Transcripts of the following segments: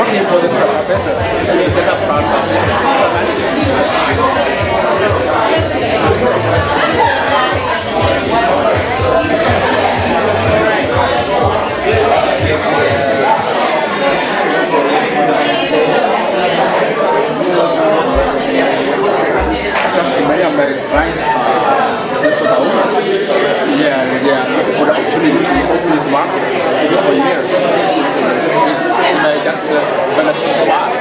Working for the professor, they got problem. Just many of my clients for the opportunity to open this market for years. Just develop a swap.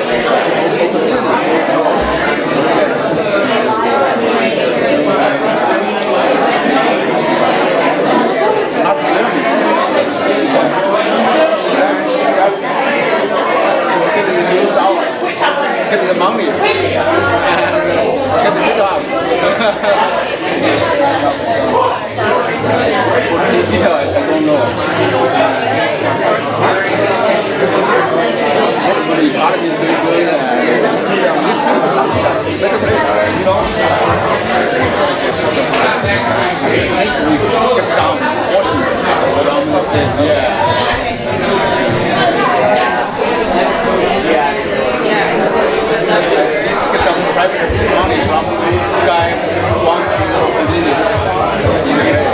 Not learning. Get the news out, get the money, and get the job. For the details, I don't know. The economy is very good, I think we get some portion around the state. Get some private money from this guy who wants to open business in the area.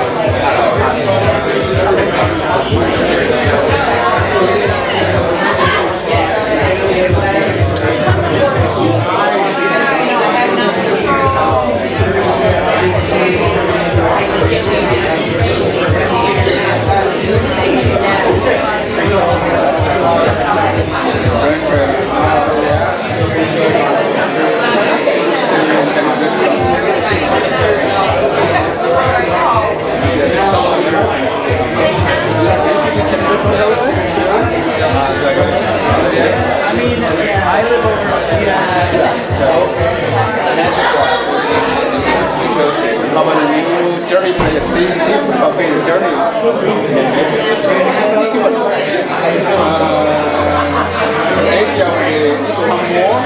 I live over here, so how about the new Journey place? Seafood buffet Journey. Maybe I will eat some more.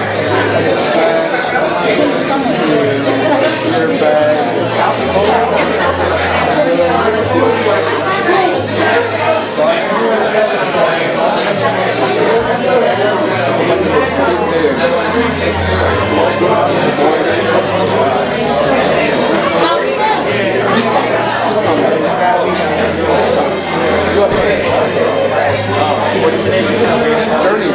Journey.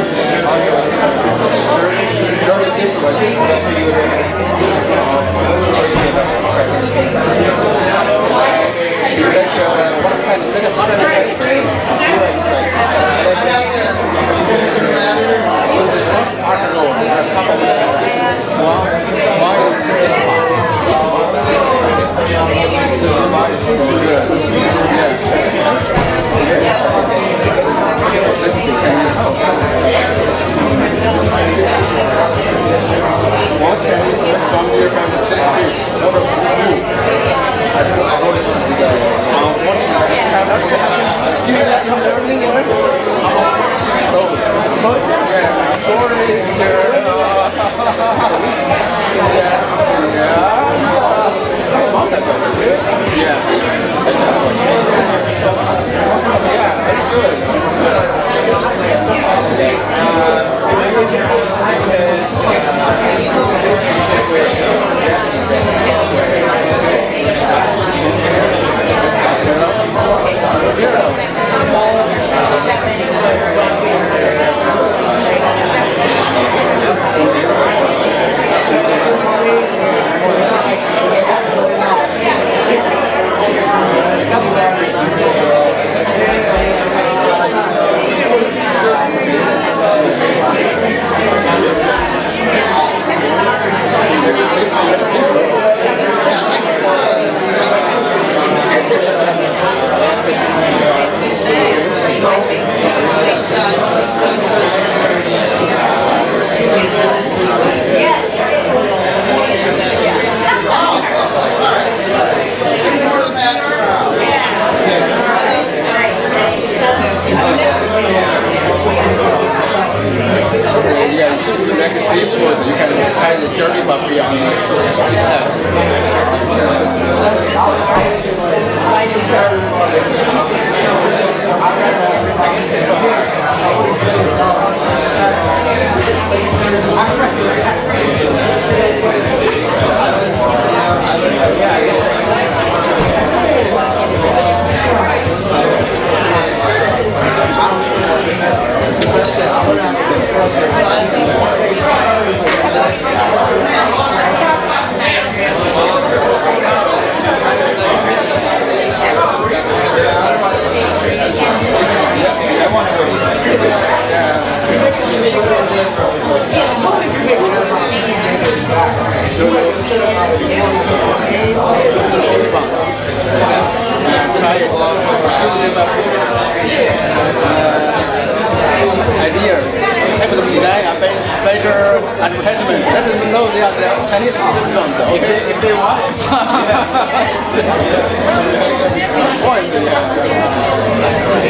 It's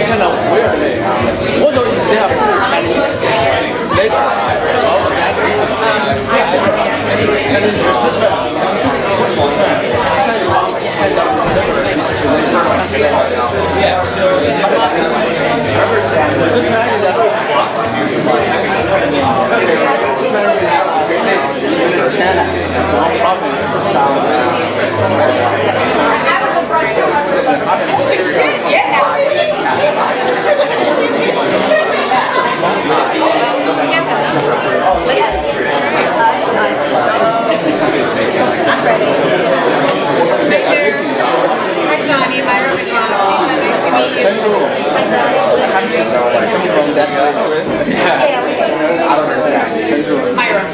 kind of weird. Although they have Chinese later, well, that reason. Chinese I'm ready. Thank you. Hi, Jonny. My room is Jonny. Nice to meet you. Hi, Jonny. From that place. I don't know. My room.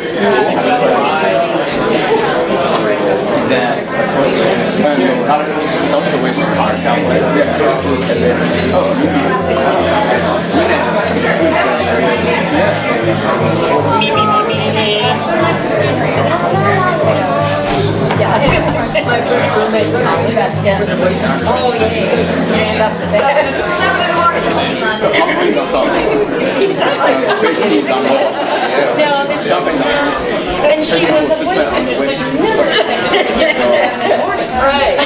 My first roommate. Yeah. Oh, yeah. So she stand up to that. And she was the boyfriend. Right.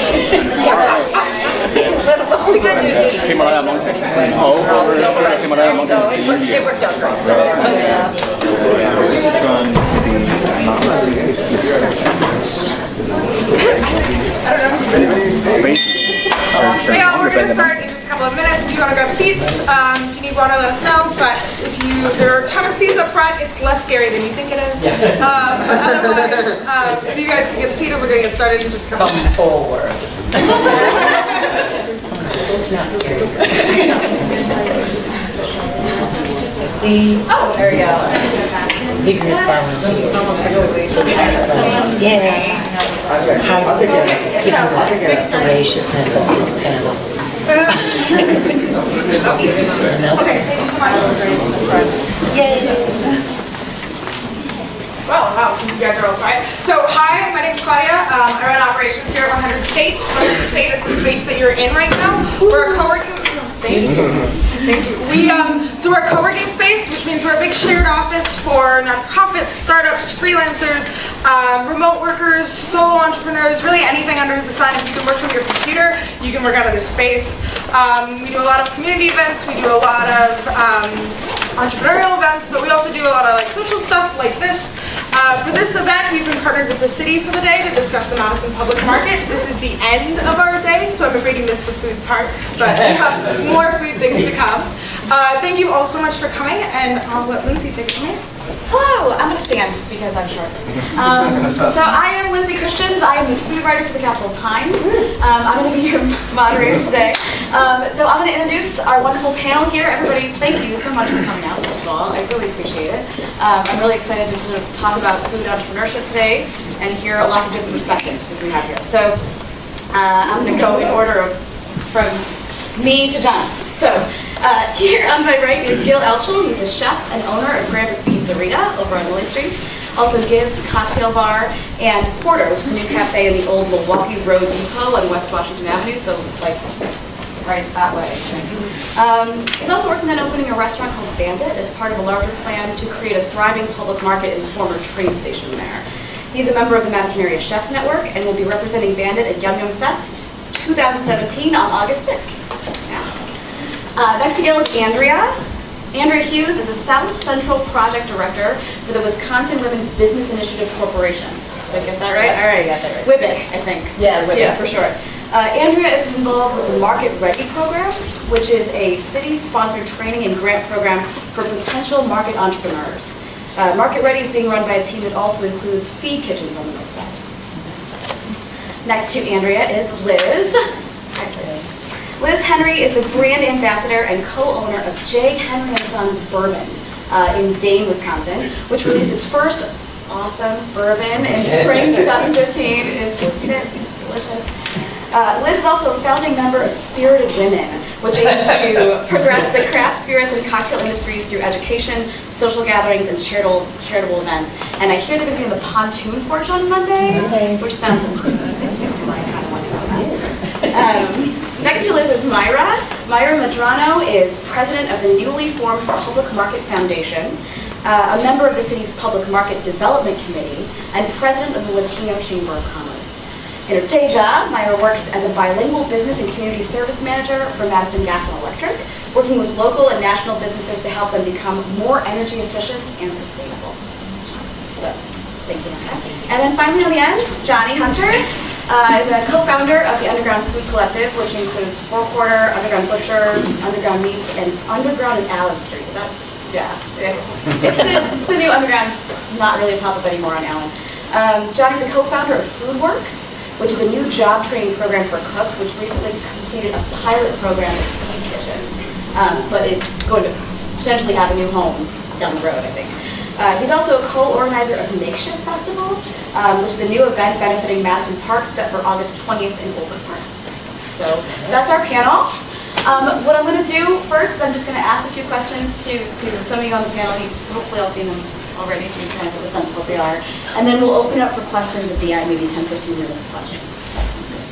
Himalaya Mountain. Oh, Himalaya Mountain. It worked out great. Hey y'all, we're going to start in just a couple of minutes. If you want to grab seats, if you need water, let us know. But if there are a ton of seats up front, it's less scary than you think it is. But otherwise, if you guys can get seated, we're going to get started in just a couple of minutes. Come forward. It's not scary. See? Oh, there we go. Vigorous volunteers. Yeah. How to keep the voraciousness of this panel. Okay, thank you so much. Yay. Well, wow, since you guys are all quiet. So, hi, my name's Claudia. I run operations here at 100State. 100State is the space that you're in right now. We're a co-working. Thank you. Thank you. So we're a co-working space, which means we're a big shared office for nonprofits, startups, freelancers, remote workers, solo entrepreneurs, really anything under the sun. If you can work from your computer, you can work out of this space. We do a lot of community events. We do a lot of entrepreneurial events, but we also do a lot of like social stuff like this. For this event, we've been partnered with the city for the day to discuss the Madison Public Market. This is the end of our day, so I'm afraid you missed the food part, but we have more food things to come. Thank you all so much for coming, and I'll let Lindsay take it from here. Hello, I'm going to stand because I'm short. So I am Lindsay Christians. I am the food writer for the Capital Times. I'm going to be your moderator today. So I'm going to introduce our wonderful panel here. Everybody, thank you so much for coming out, first of all. I really appreciate it. I'm really excited to sort of talk about food entrepreneurship today and hear lots of different perspectives that we have here. So I'm going to go in order from me to Jonny. So here on my right is Altschul. He's the chef and owner of Grampa's Pizzeria over on Lily Street. Also Gibbs Cocktail Bar and Porter, which is a new cafe in the old Milwaukee Road Depot on West Washington Avenue, so like right that way. He's also working on opening a restaurant called Bandit as part of a larger plan to create a thriving public market in the former train station there. He's a member of the Madison Area Chefs Network and will be representing Bandit at Yum Yum Fest 2017 on August 6th. Next to Gil is Andrea. Andrea Hughes is the South Central Project Director for the Wisconsin Women's Business Initiative Corporation. Did I get that right? All right, you got that right. WWBIC, I think. Yeah, WWBIC. Yeah, for sure. Andrea is involved with the MarketReady program, which is a city-sponsored training and grant program for potential market entrepreneurs. MarketReady is being run by a team that also includes feed kitchens on the north side. Next to Andrea is Liz. Hi, Liz. Liz Henry is the brand ambassador and co-owner of J. Henry & Sons Bourbon in Dane, Wisconsin, which released its first awesome bourbon in spring 2015. It's delicious. Liz is also a founding member of Spirited Women, which aims to progress the craft spirits and cocktail industries through education, social gatherings, and charitable events. And I hear they're going to be on the pontoon porch on Monday, which sounds amazing. So I kind of want to know that. Next to Liz is Myra. Myra Madrano is president of the newly formed Public Market Foundation, a member of the city's Public Market Development Committee, and president of the Latino Chamber of Commerce. In her day job, Myra works as a bilingual business and community service manager for Madison Gas and Electric, working with local and national businesses to help them become more energy efficient and sustainable. So, thanks again. And then finally on the end, Jonny Hunter is a co-founder of the Underground Food Collective, which includes Forequarter, Underground Butcher, Underground Meats, and Underground and Allen Street. Is that? Yeah. It's the new Underground, not really a pop-up anymore on Allen. Jonny's a co-founder of FoodWorks, which is a new job training program for cooks, which recently completed a pilot program at Feed Kitchens, but is going to potentially have a new home down the road, I think. He's also a co-organizer of Makeshift Festival, which is a new event benefiting Madison Park set for August 20th in Gilbert Park. So that's our panel. What I'm going to do first is I'm just going to ask a few questions to some of you on the panel. You hopefully all seen them already, so you kind of have a sense of what they are. And then we'll open up for questions at the end, maybe 10, 15 minutes of questions. That sounds good.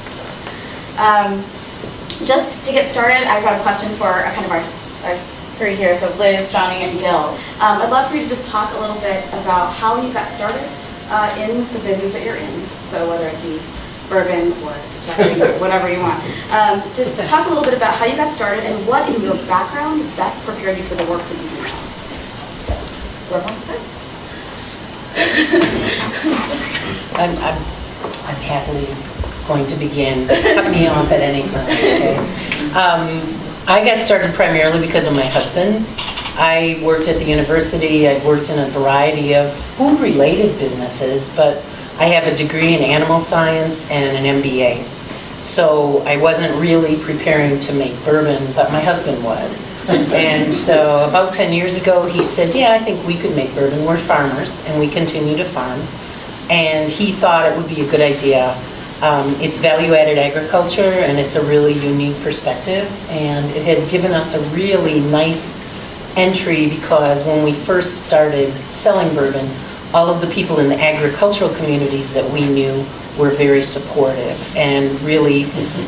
So, just to get started, I've got a question for kind of our three here, so Liz, Jonny, and Gil. I'd love for you to just talk a little bit about how you got started in the business that you're in. So whether it be bourbon or chocolating or whatever you want. Just to talk a little bit about how you got started and what in your background best prepared you for the work that you do now. So, whoever wants to start? I'm happily going to begin. Cut me off at any time, okay? I got started primarily because of my husband. I worked at the university. I've worked in a variety of food-related businesses, but I have a degree in animal science and an MBA. So I wasn't really preparing to make bourbon, but my husband was. And so about 10 years ago, he said, yeah, I think we could make bourbon. We're farmers, and we continue to farm. And he thought it would be a good idea. It's value-added agriculture, and it's a really unique perspective. And it has given us a really nice entry because when we first started selling bourbon, all of the people in the agricultural communities that we knew were very supportive and really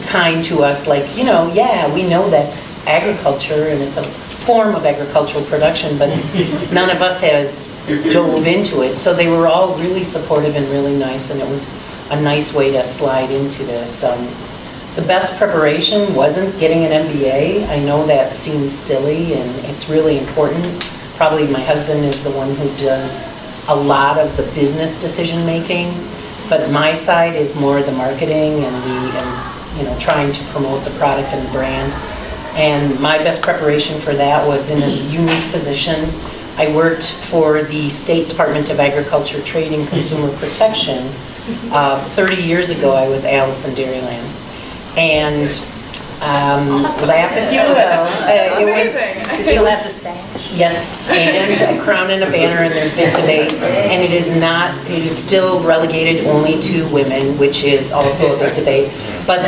kind to us, like, you know, yeah, we know that's agriculture and it's a form of agricultural production, but none of us has dove into it. So they were all really supportive and really nice, and it was a nice way to slide into this. The best preparation wasn't getting an MBA. I know that seems silly and it's really important. Probably my husband is the one who does a lot of the business decision making, but my side is more the marketing and you know, trying to promote the product and the brand. And my best preparation for that was in a unique position. I worked for the State Department of Agriculture, Trade and Consumer Protection. 30 years ago, I was Alice in Dairyland. And laugh if you will. You still have the sash? Yes, and a crown and a banner, and there's been debate. And it is still relegated only to women, which is also a big debate. But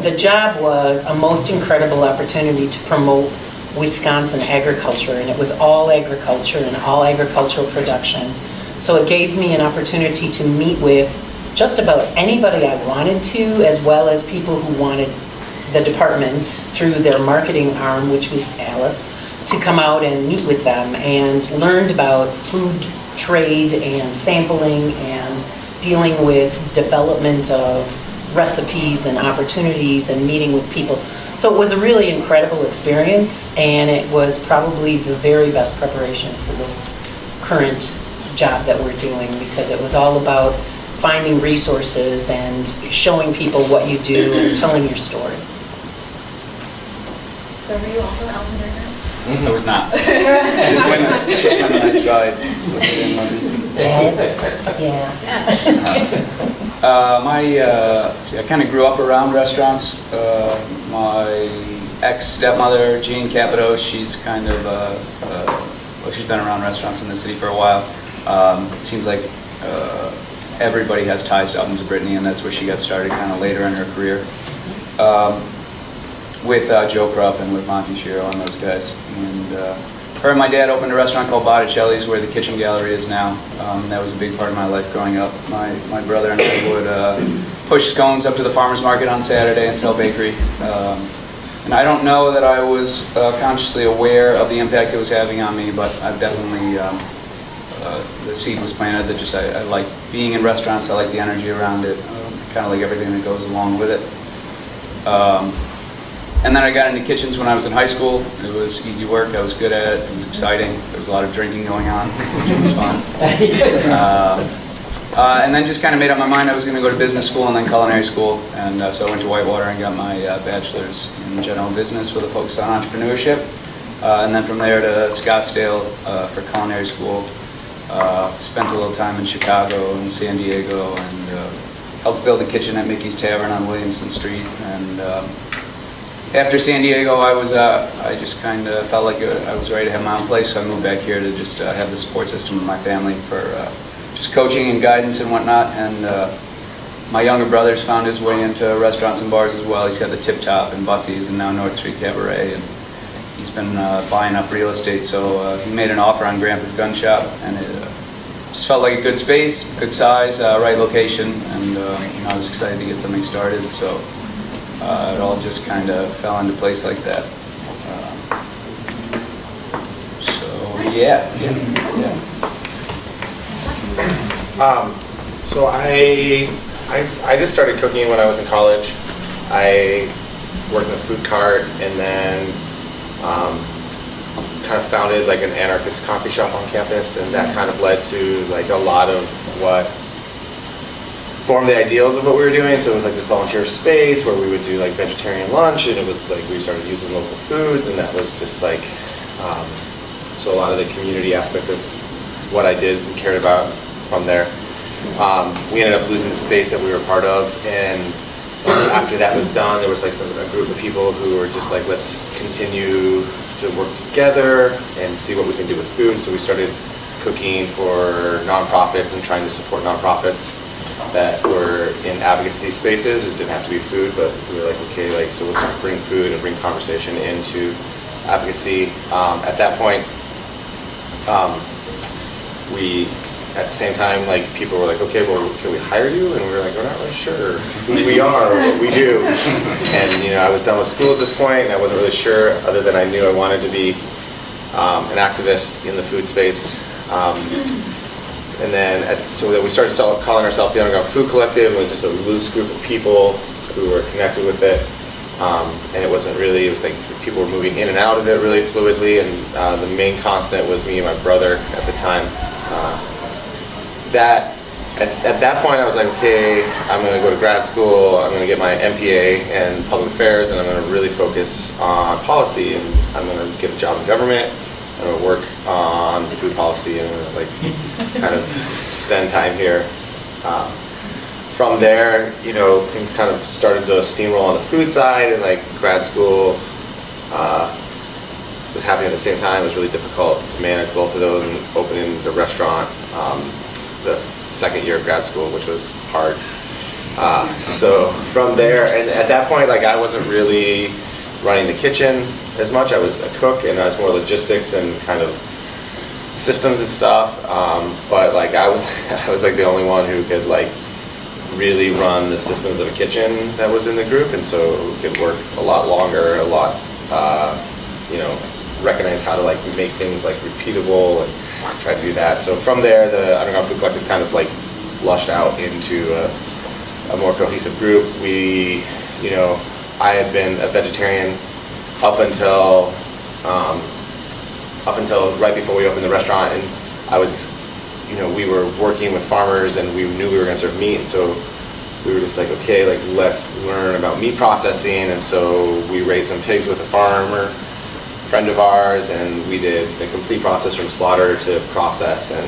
the job was a most incredible opportunity to promote Wisconsin agriculture, and it was all agriculture and all agricultural production. So it gave me an opportunity to meet with just about anybody I wanted to, as well as people who wanted the department through their marketing arm, which was Alice, to come out and meet with them, and learned about food trade and sampling and dealing with development of recipes and opportunities and meeting with people. So it was a really incredible experience, and it was probably the very best preparation for this current job that we're doing, because it was all about finding resources and showing people what you do and telling your story. So were you also Alice in Dairyland? I was not. Just when I tried. I kind of grew up around restaurants. My ex-stepmother, Jean Capito, she's kind of, well, she's been around restaurants in the city for a while. It seems like everybody has ties to Ovens of Brittany, and that's where she got started kind of later in her career. With Joe Krupp and with Monty Shiro and those guys. And her and my dad opened a restaurant called Botticelli's, where the kitchen gallery is now. That was a big part of my life growing up. My brother and I would push scones up to the farmer's market on Saturday and sell bakery. And I don't know that I was consciously aware of the impact it was having on me, but I've definitely, the seed was planted that just I like being in restaurants. I like the energy around it, kind of like everything that goes along with it. And then I got into kitchens when I was in high school. It was easy work. I was good at it. It was exciting. There was a lot of drinking going on, which was fun. And then just kind of made up my mind I was going to go to business school and then culinary school. And so I went to Whitewater and got my bachelor's in general business with a focus on entrepreneurship. And then from there to Scottsdale for culinary school. Spent a little time in Chicago and San Diego and helped build a kitchen at Mickey's Tavern on Williamson Street. And after San Diego, I just kind of felt like I was ready to have my own place, so I moved back here to just have the support system of my family for just coaching and guidance and whatnot. And my younger brother's found his way into restaurants and bars as well. He's got the Tip Top and Bussey's and now North Street Cabaret, and he's been buying up real estate. So he made an offer on Grampa's Gun Shop, and it just felt like a good space, good size, right location, and I was excited to get something started. So. It all just kind of fell into place like that. Yeah. So I just started cooking when I was in college. I worked in a food cart and then kind of founded like an anarchist coffee shop on campus, and that kind of led to like a lot of what formed the ideals of what we were doing. So it was like this volunteer space where we would do like vegetarian lunch, and it was like we started using local foods, and that was just like so a lot of the community aspect of what I did and cared about from there. We ended up losing the space that we were part of, and after that was done, there was like a group of people who were just like, let's continue to work together and see what we can do with food. So we started cooking for nonprofits and trying to support nonprofits that were in advocacy spaces. It didn't have to be food, but we were like, okay, like, so let's bring food and bring conversation into advocacy. At that point, we, at the same time, like, people were like, okay, well, can we hire you? And we were like, we're not really sure who we are or what we do. And, you know, I was done with school at this point, and I wasn't really sure, other than I knew I wanted to be an activist in the food space. And then, so then we started calling ourselves the Underground Food Collective. It was just a loose group of people who were connected with it. And it wasn't really, it was like people were moving in and out of it really fluidly. And the main constant was me and my brother at the time. At that point, I was like, okay, I'm going to go to grad school. I'm going to get my MPA in public affairs, and I'm going to really focus on policy. And I'm going to get a job in government. I'm going to work on food policy and like kind of spend time here. From there, you know, things kind of started to steamroll on the food side, and like grad school was happening at the same time. It was really difficult to manage both of those and opening the restaurant the second year of grad school, which was hard. So from there, and at that point, like I wasn't really running the kitchen as much. I was a cook, and I was more logistics and kind of systems and stuff. But like I was like the only one who could like really run the systems of a kitchen that was in the group, and so it could work a lot longer, a lot, you know, recognize how to like make things like repeatable and try to do that. So from there, the Underground Food Collective kind of like flushed out into a more cohesive group. We, you know, I had been a vegetarian up until right before we opened the restaurant, and I was, you know, we were working with farmers, and we knew we were going to serve meat, and so we were just like, okay, like let's learn about meat processing. And so we raised some pigs with a farmer friend of ours, and we did the complete process from slaughter to process. And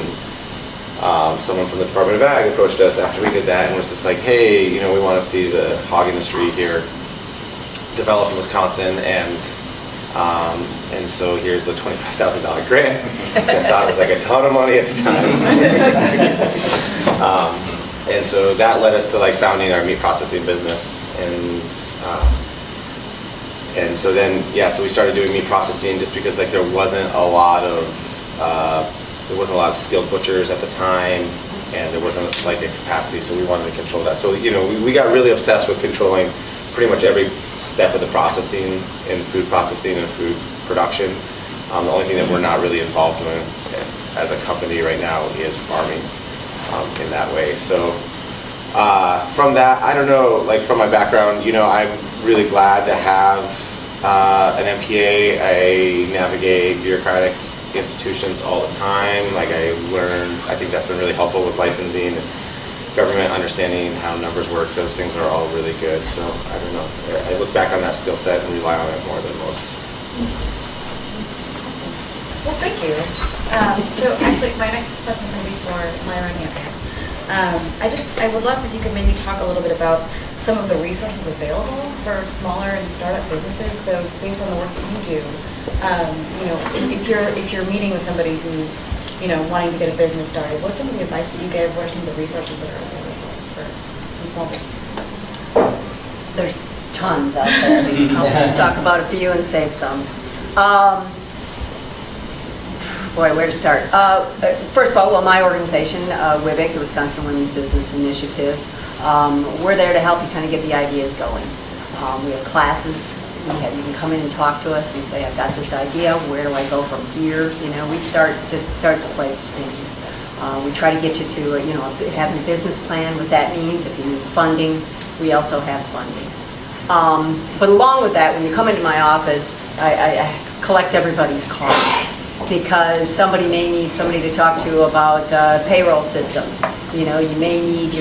someone from the Department of Ag approached us after we did that and was just like, hey, you know, we want to see the hog industry here develop in Wisconsin, and so here's the $25,000 grant, which I thought was like a ton of money at the time. And so that led us to like founding our meat processing business, and so then, yeah, so we started doing meat processing just because like there wasn't a lot of skilled butchers at the time, and there wasn't like a capacity, so we wanted to control that. So, you know, we got really obsessed with controlling pretty much every step of the processing, in food processing and food production. The only thing that we're not really involved in as a company right now is farming in that way. So from that, I don't know, like from my background, you know, I'm really glad to have an MPA. I navigate bureaucratic institutions all the time. Like I think that's been really helpful with licensing and government, understanding how numbers work. Those things are all really good. So I don't know. I look back on that skill set and rely on it more than most. Well, thank you. So actually, my next question is going to be for Myra and Andrea. I would love if you could maybe talk a little bit about some of the resources available for smaller and startup businesses. So based on the work that you do, you know, if you're meeting with somebody who's, you know, wanting to get a business started, what's some of the advice that you give? What are some of the resources that are available for some small businesses? There's tons out there. I'll talk about a few and save some. Boy, where to start? First of all, well, my organization, WWBIC, the Wisconsin Women's Business Initiative, we're there to help you kind of get the ideas going. We have classes. You can come in and talk to us and say, I've got this idea. Where do I go from here? You know, we start the plate spinning. We try to get you to, you know, having a business plan, what that means. If you need funding, we also have funding. But along with that, when you come into my office, I collect everybody's cards, because somebody may need somebody to talk to about payroll systems. You know, you may need,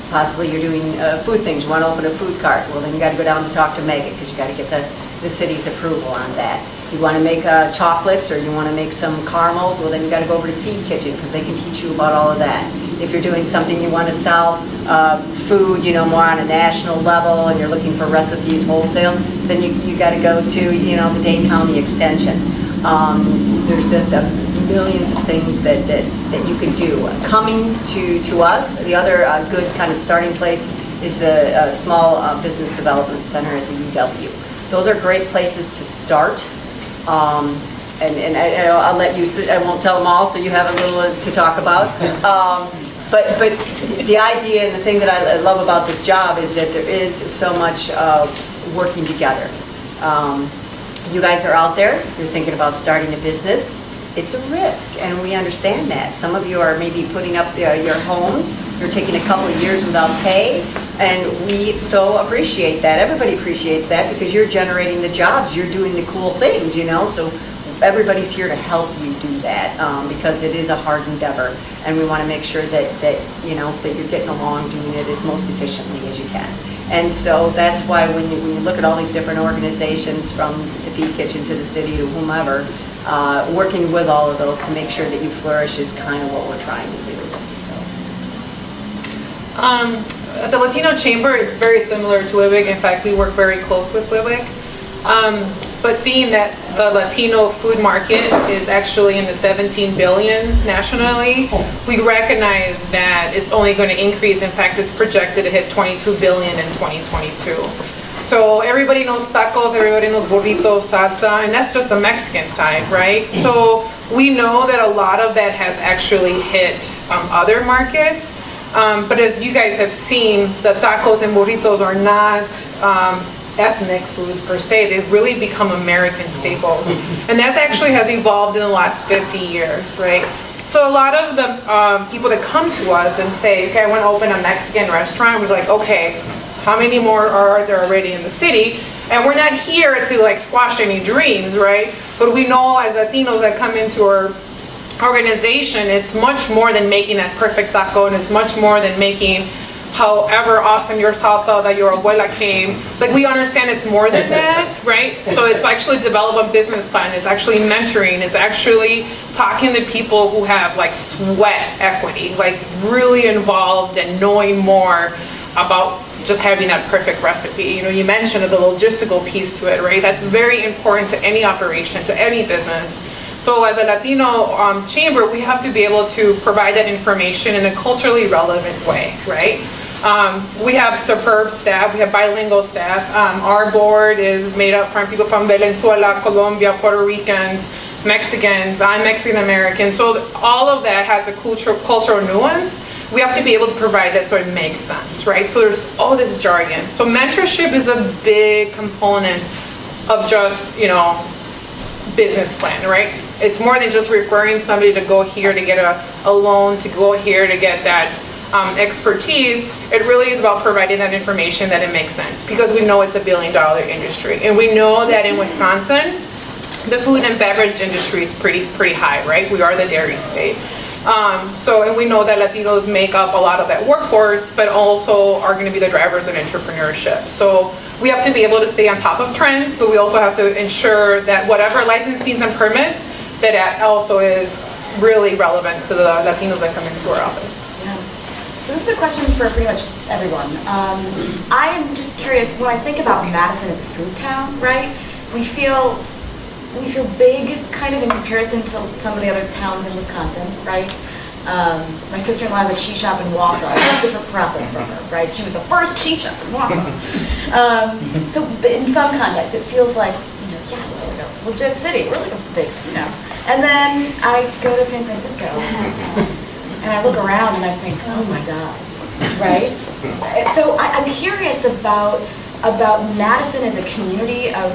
possibly you're doing food things, you want to open a food cart. Well, then you got to go down to talk to Megan, because you got to get the city's approval on that. You want to make chocolates, or you want to make some caramels, well, then you got to go over to Feed Kitchen, because they can teach you about all of that. If you're doing something you want to sell, food, you know, more on a national level, and you're looking for recipes wholesale, then you got to go to, you know, the Dane County Extension. There's just millions of things that you can do. Coming to us, the other good kind of starting place is the Small Business Development Center at the UW. Those are great places to start. And I'll let you sit, I won't tell them all, so you have a little to talk about. But the idea and the thing that I love about this job is that there is so much working together. You guys are out there, you're thinking about starting a business. It's a risk, and we understand that. Some of you are maybe putting up your homes. You're taking a couple of years without pay, and we so appreciate that. Everybody appreciates that, because you're generating the jobs. You're doing the cool things, you know, so everybody's here to help you do that, because it is a hard endeavor, and we want to make sure that you know, that you're getting along doing it as most efficiently as you can. And so that's why when you look at all these different organizations, from the Feed Kitchen to the city to whomever, working with all of those to make sure that you flourish is kind of what we're trying to do. At the Latino Chamber, it's very similar to WWBIC. In fact, we work very close with WWBIC. But seeing that the Latino food market is actually in the 17 billions nationally, we recognize that it's only going to increase. In fact, it's projected to hit 22 billion in 2022. So everybody knows tacos, everybody knows burritos, salsa, and that's just the Mexican side, right? So we know that a lot of that has actually hit other markets. But as you guys have seen, the tacos and burritos are not ethnic foods per se. They've really become American staples. And that actually has evolved in the last 50 years, right? So a lot of the people that come to us and say, okay, I want to open a Mexican restaurant, we're like, okay, how many more are there already in the city? And we're not here to like squash any dreams, right? But we know as Latinos that come into our organization, it's much more than making that perfect taco, and it's much more than making however awesome your salsa that your abuela came. Like, we understand it's more than that, right? So it's actually develop a business plan, it's actually mentoring, it's actually talking to people who have like sweat equity, like really involved and knowing more about just having that perfect recipe. You know, you mentioned the logistical piece to it, right? That's very important to any operation, to any business. So as a Latino chamber, we have to be able to provide that information in a culturally relevant way, right? We have superb staff, we have bilingual staff. Our board is made up from people from Venezuela, Colombia, Puerto Ricans, Mexicans, I'm Mexican American. So all of that has a cultural nuance we have to be able to provide that so it makes sense, right? So there's all this jargon. So mentorship is a big component of just, you know, business plan, right? It's more than just referring somebody to go here to get a loan, to go here to get that expertise. It really is about providing that information that it makes sense, because we know it's a $1 billion industry, and we know that in Wisconsin, the food and beverage industry is pretty high, right? We are the dairy state. And we know that Latinos make up a lot of that workforce, but also are going to be the drivers of entrepreneurship. So we have to be able to stay on top of trends, but we also have to ensure that whatever licensings and permits, that also is really relevant to the Latinos that come into our office. Yeah. So this is a question for pretty much everyone. I am just curious, when I think about Madison as a food town, right? We feel big kind of in comparison to some of the other towns in Wisconsin, right? My sister-in-law has a cheese shop in Wausau. It's a different process from her, right? She was the first cheese shop in Wausau. So in some context, it feels like, you know, yeah, we're like a legit city. We're like a big, you know. And then I go to San Francisco, and I look around and I think, oh my God, right? So I'm curious about Madison as a community of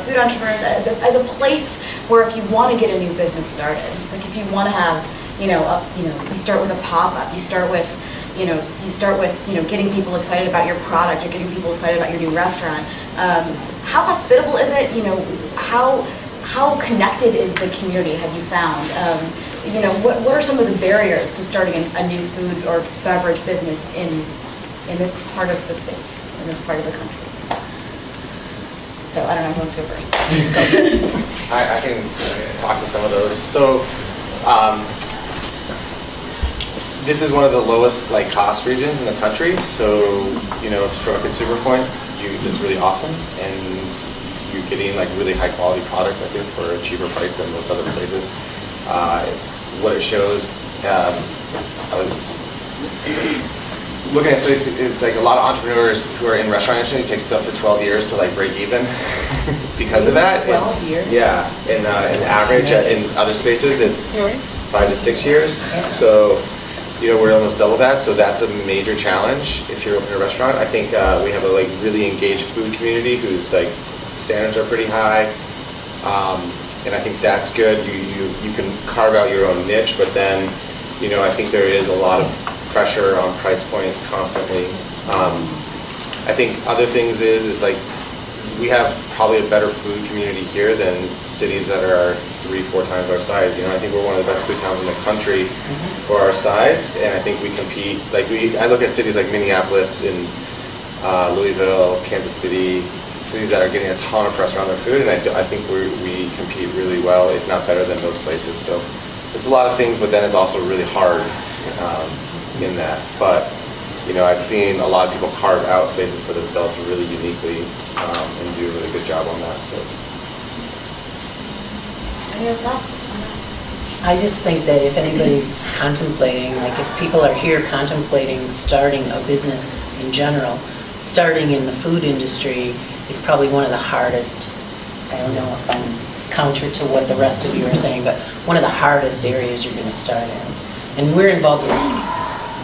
food entrepreneurs, as a place where if you want to get a new business started, like if you want to have, you start with a pop-up, you start with getting people excited about your product, or getting people excited about your new restaurant. How hospitable is it? You know, how connected is the community? Have you found? What are some of the barriers to starting a new food or beverage business in this part of the state, in this part of the country? So I don't know who wants to go first. I can talk to some of those. So this is one of the lowest cost regions in the country. So from a consumer point, it's really awesome, and you're getting really high quality products, I think, for a cheaper price than most other places. What it shows, I was looking at studies, it's a lot of entrepreneurs who are in restaurant industry, it takes up to 12 years to break even because of that. 12 years? Yeah, in average, in other spaces, it's 5 to 6 years. So, we're almost double that, so that's a major challenge if you're opening a restaurant. I think we have a really engaged food community whose standards are pretty high. And I think that's good. You can carve out your own niche, but then, I think there is a lot of pressure on price point constantly. I think other things is we have probably a better food community here than cities that are 3-4 times our size. I think we're one of the best food towns in the country for our size, and I think we compete. I look at cities like Minneapolis and Louisville, Kansas City, cities that are getting a ton of pressure on their food, and I think we compete really well, if not better than those places. So it's a lot of things, but then it's also really hard in that. But I've seen a lot of people carve out spaces for themselves really uniquely and do a really good job on that. So. Any other thoughts on that? I just think that if anybody's contemplating, if people are here contemplating starting a business in general, starting in the food industry is probably one of the hardest. I don't know if I'm counter to what the rest of you are saying, but one of the hardest areas you're going to start in. And we're involved in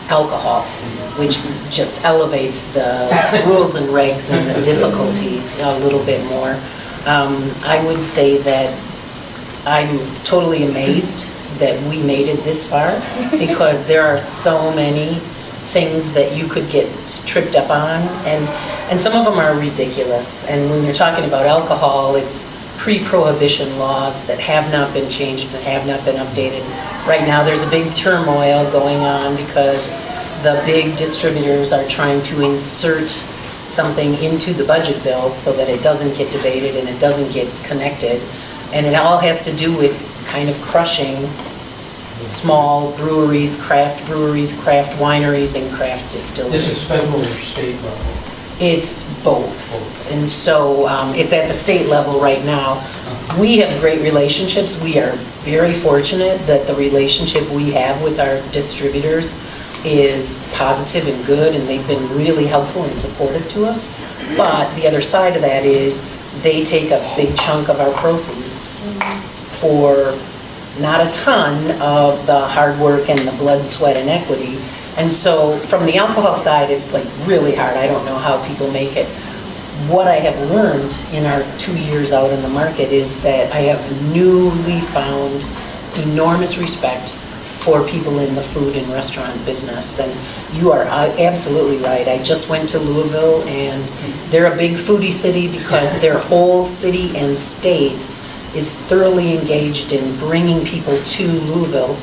alcohol, which just elevates the rules and regs and the difficulties a little bit more. I would say that I'm totally amazed that we made it this far, because there are so many things that you could get tripped up on, and some of them are ridiculous. And when you're talking about alcohol, it's pre-prohibition laws that have not been changed and have not been updated. Right now there's a big turmoil going on because the big distributors are trying to insert something into the budget bill so that it doesn't get debated and it doesn't get connected. And it all has to do with kind of crushing small breweries, craft wineries, and craft distilleries. This is federal or state level? It's both. And so it's at the state level right now. We have great relationships. We are very fortunate that the relationship we have with our distributors is positive and good, and they've been really helpful and supportive to us. But the other side of that is they take a big chunk of our proceeds for not a ton of the hard work and the blood, sweat, and equity. And so from the alcohol side, it's like really hard. I don't know how people make it. What I have learned in our 2 years out in the market is that I have newly found enormous respect for people in the food and restaurant business. And you are absolutely right. I just went to Louisville, and they're a big foodie city because their whole city and state is thoroughly engaged in bringing people to Louisville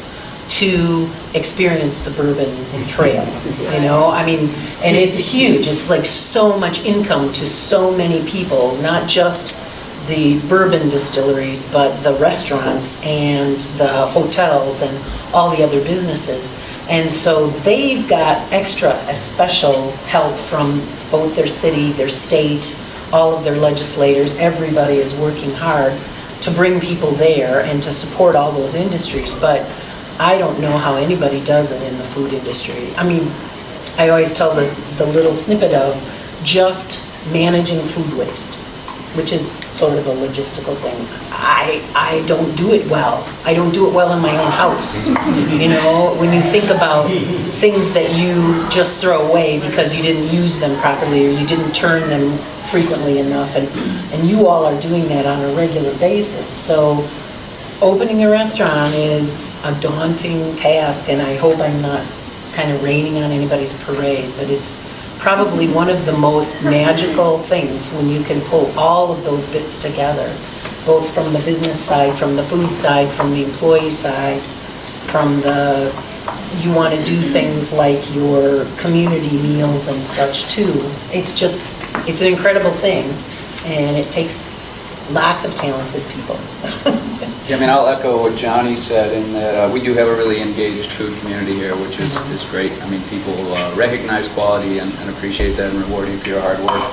to experience the Bourbon Trail, you know? I mean, and it's huge. It's like so much income to so many people, not just the bourbon distilleries, but the restaurants and the hotels and all the other businesses. And so they've got extra special help from both their city, their state, all of their legislators. Everybody is working hard to bring people there and to support all those industries. But I don't know how anybody does it in the food industry. I mean, I always tell the little snippet of just managing food waste, which is sort of a logistical thing. I don't do it well. I don't do it well in my own house. You know, when you think about things that you just throw away because you didn't use them properly or you didn't turn them frequently enough, and you all are doing that on a regular basis. So opening a restaurant is a daunting task, and I hope I'm not kind of raining on anybody's parade, but it's probably one of the most magical things when you can pull all of those bits together, both from the business side, from the food side, from the employee side, from the, you want to do things like your community meals and such too. It's just, it's an incredible thing, and it takes lots of talented people. Yeah, I mean, I'll echo what Jonny said in that we do have a really engaged food community here, which is great. I mean, people recognize quality and appreciate that and reward you for your hard work.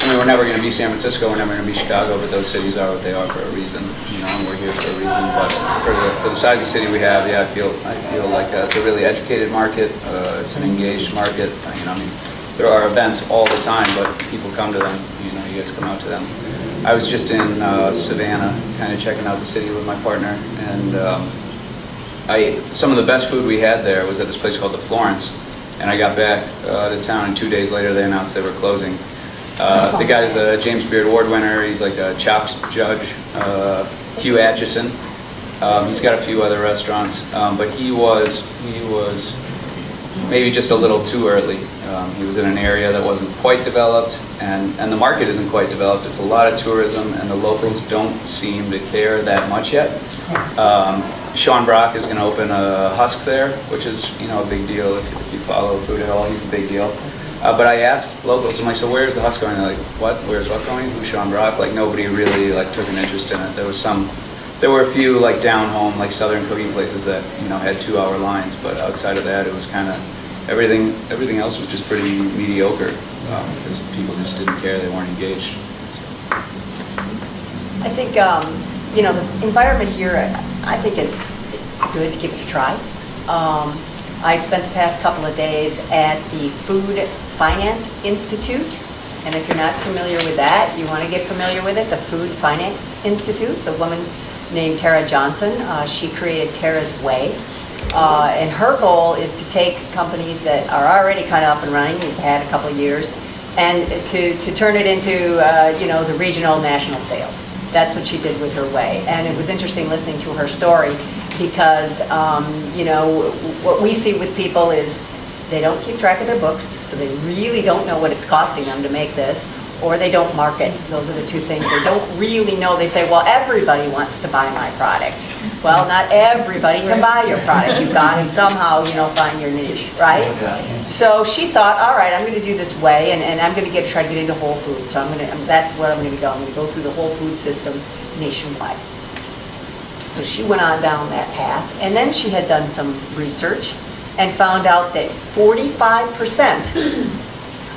I mean, we're never going to be San Francisco, we're never going to be Chicago, but those cities are what they are for a reason, you know, and we're here for a reason. But for the size of the city we have, yeah, I feel like it's a really educated market. It's an engaged market. You know, I mean, there are events all the time, but people come to them. You know, you guys come out to them. I was just in Savannah, kind of checking out the city with my partner, and some of the best food we had there was at this place called the Florence, and I got back to town, and 2 days later they announced they were closing. The guy's a James Beard Award winner. He's like a chops judge, Hugh Atchison. He's got a few other restaurants, but he was maybe just a little too early. He was in an area that wasn't quite developed, and the market isn't quite developed. It's a lot of tourism, and the locals don't seem to care that much yet. Sean Brock is going to open a Husk there, which is, you know, a big deal if you follow food at all. He's a big deal. But I asked locals, I'm like, so where's the Husk going? They're like, what? Where's what going? Who's Sean Brock? Like, nobody really took an interest in it. There were a few like down home, like Southern cooking places that, you know, had 2-hour lines, but outside of that, it was kind of everything else was just pretty mediocre because people just didn't care. They weren't engaged. I think, you know, the environment here, I think it's good to give it a try. I spent the past couple of days at the Food Finance Institute, and if you're not familiar with that, you want to get familiar with it, the Food Finance Institute. It's a woman named Tara Johnson. She created Tara's Way. And her goal is to take companies that are already kind of up and running, we've had a couple of years, and to turn it into, you know, the regional national sales. That's what she did with her way. And it was interesting listening to her story because, you know, what we see with people is they don't keep track of their books, so they really don't know what it's costing them to make this, or they don't market. Those are the two things. They don't really know. They say, well, everybody wants to buy my product. Well, not everybody can buy your product. You've got to somehow, you know, find your niche, right? So she thought, all right, I'm going to do this way, and I'm going to try to get into Whole Foods. So that's where I'm going to go. I'm going to go through the Whole Food system nationwide. So she went on down that path, and then she had done some research and found out that 45%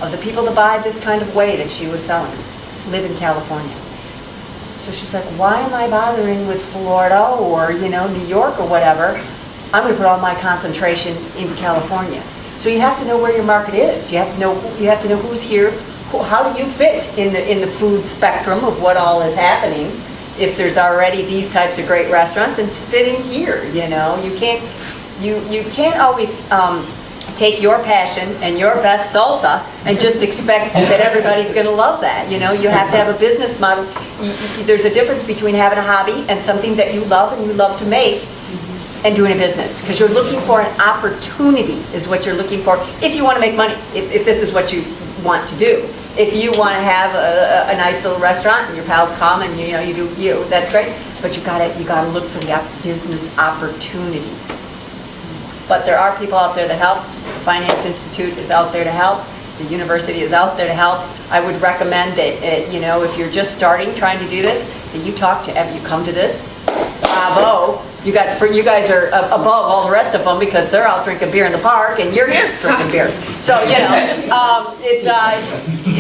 of the people that buy this kind of whey that she was selling live in California. So she's like, why am I bothering with Florida or, you know, New York or whatever? I'm going to put all my concentration into California. So you have to know where your market is. You have to know who's here. How do you fit in the food spectrum of what all is happening? if there's already these types of great restaurants, then fit in here, you know? You can't always take your passion and your best salsa and just expect that everybody's going to love that. You know, you have to have a business model. There's a difference between having a hobby and something that you love and you love to make and doing a business, because you're looking for an opportunity is what you're looking for if you want to make money, if this is what you want to do. If you want to have a nice little restaurant and your pals come and you do you, that's great, but you gotta look for the business opportunity. But there are people out there that help. The Finance Institute is out there to help. The university is out there to help. I would recommend that, if you're just starting, trying to do this, that you talk to, you come to this, bravo. You guys are above all the rest of them because they're out drinking beer in the park and you're here drinking beer. So,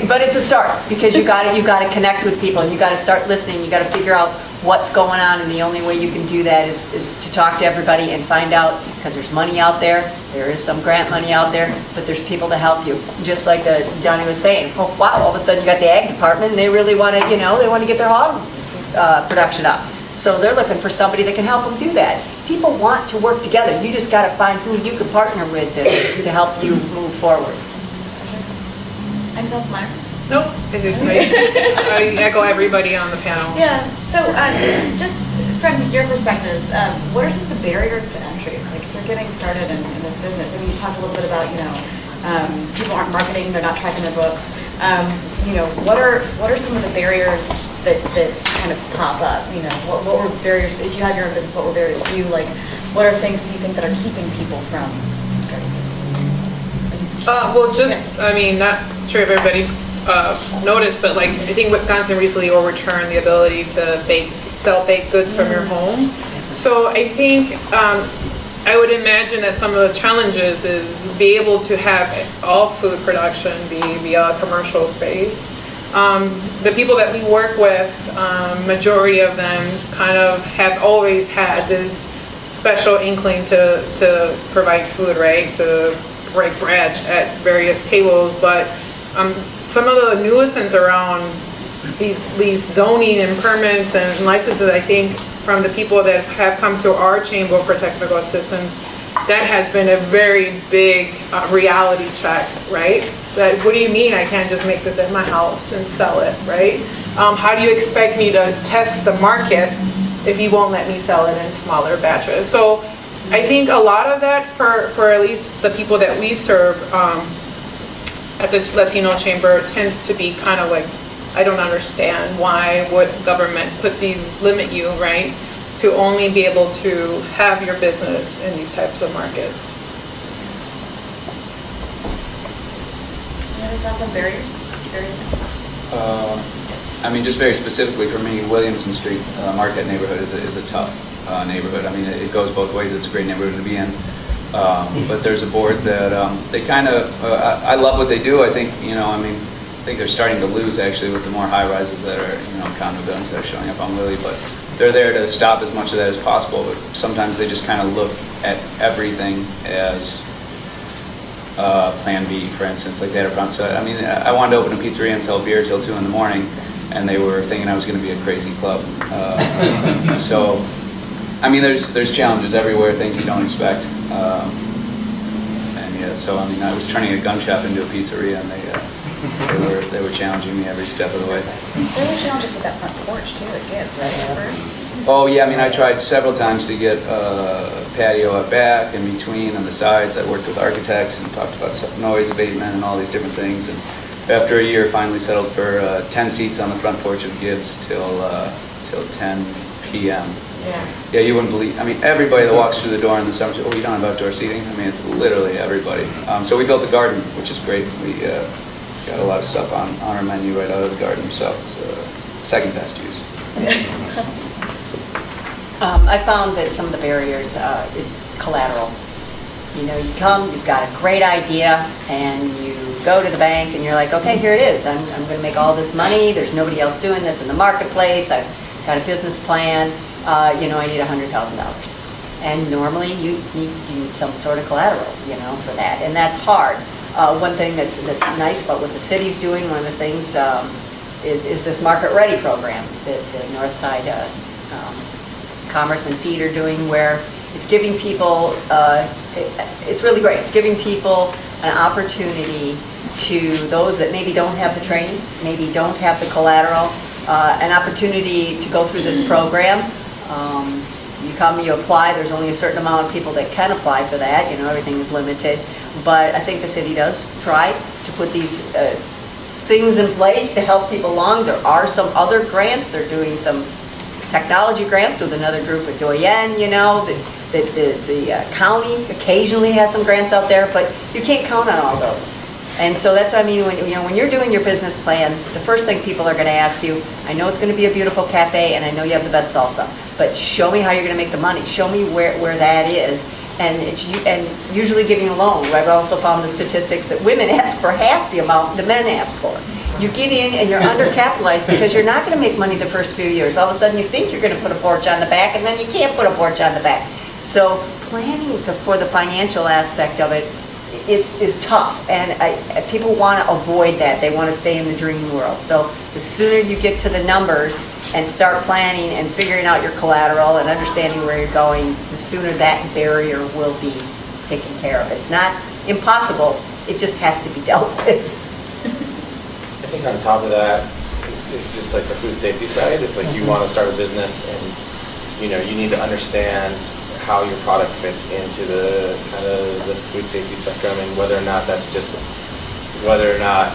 but it's a start because you got to connect with people and you got to start listening. You got to figure out what's going on, and the only way you can do that is to talk to everybody and find out, because there's money out there. There is some grant money out there, but there's people to help you. Just like Jonny was saying, oh wow, all of a sudden you got the ag department and they really want to, they want to get their hog production up. So they're looking for somebody that can help them do that. People want to work together. You just got to find who you can partner with to help you move forward. And that's Myra. Nope, I echo everybody on the panel. Yeah, so just from your perspectives, what are some of the barriers to entry? Like if you're getting started in this business, I mean, you talked a little bit about, people aren't marketing, they're not tracking their books. What are some of the barriers that kind of pop up? What were barriers, if you had your own business, what were barriers for you? Like, what are things that you think that are keeping people from starting business? Not sure if everybody noticed, but I think Wisconsin recently overturned the ability to sell baked goods from your home. So I think I would imagine that some of the challenges is be able to have all food production be via a commercial space. The people that we work with, majority of them kind of have always had this special inkling to provide food, right? To break bread at various tables, but some of the nuisance around these zoning and permits and licenses, I think, from the people that have come to our chamber for technical assistance, that has been a very big reality check, right? That, what do you mean I can't just make this at my house and sell it, right? How do you expect me to test the market if you won't let me sell it in smaller batches? So I think a lot of that for at least the people that we serve at the Latino Chamber tends to be kind of like, I don't understand why would government limit you, right, to only be able to have your business in these types of markets. Any other thoughts on barriers? Just very specifically for me, Williamson Street, Marquette neighborhood is a tough neighborhood. It goes both ways. It's a great neighborhood to be in. But there's a board that they kind of, I love what they do. I think, I think they're starting to lose actually with the more high rises that are, condo buildings that are showing up on Willie, but they're there to stop as much of that as possible. But sometimes they just kind of look at everything as Plan B, for instance, like they had a problem. So I wanted to open a pizzeria and sell beer till 2 in the morning, and they were thinking I was going to be a crazy club. There's challenges everywhere, things you don't expect. I was turning a gun shop into a pizzeria, and they were challenging me every step of the way. There were challenges with that front porch too, it gives, right, at first? Oh yeah, I tried several times to get a patio at back and between and the sides. I worked with architects and talked about noise abatement and all these different things. And after a year, finally settled for 10 seats on the front porch of Gibbs till 10 p.m. Yeah, you wouldn't believe. Everybody that walks through the door in the summer, oh, you don't have outdoor seating? It's literally everybody. So we built a garden, which is great. We got a lot of stuff on our menu right out of the garden, so it's second best use. I found that some of the barriers is collateral. You come, you've got a great idea, and you go to the bank and you're like, okay, here it is. I'm going to make all this money. There's nobody else doing this in the marketplace. I've got a business plan. I need $100,000. And normally you need some sort of collateral, for that. And that's hard. One thing that's nice about what the city's doing, one of the things is this MarketReady program that the Northside Commerce and Feed are doing, where it's giving people, it's really great. It's giving people an opportunity to those that maybe don't have the training, maybe don't have the collateral, an opportunity to go through this program. You come, you apply, there's only a certain amount of people that can apply for that, you know, everything is limited. But I think the city does try to put these things in place to help people along. There are some other grants, they're doing some technology grants with another group at Doyen, you know, the county occasionally has some grants out there, but you can't count on all those. And so that's what I mean, when you're doing your business plan, the first thing people are going to ask you, I know it's going to be a beautiful cafe and I know you have the best salsa, but show me how you're going to make the money. Show me where that is. And usually giving a loan. I've also found the statistics that women ask for half the amount the men ask for. You get in and you're undercapitalized because you're not going to make money the first few years. All of a sudden you think you're going to put a porch on the back and then you can't put a porch on the back. So planning for the financial aspect of it is tough, and people want to avoid that. They want to stay in the dream world. So the sooner you get to the numbers and start planning and figuring out your collateral and understanding where you're going, the sooner that barrier will be taken care of. It's not impossible, it just has to be dealt with. I think on top of that, it's just like the food safety side. It's like you want to start a business and you need to understand how your product fits into the kind of the food safety spectrum, and whether or not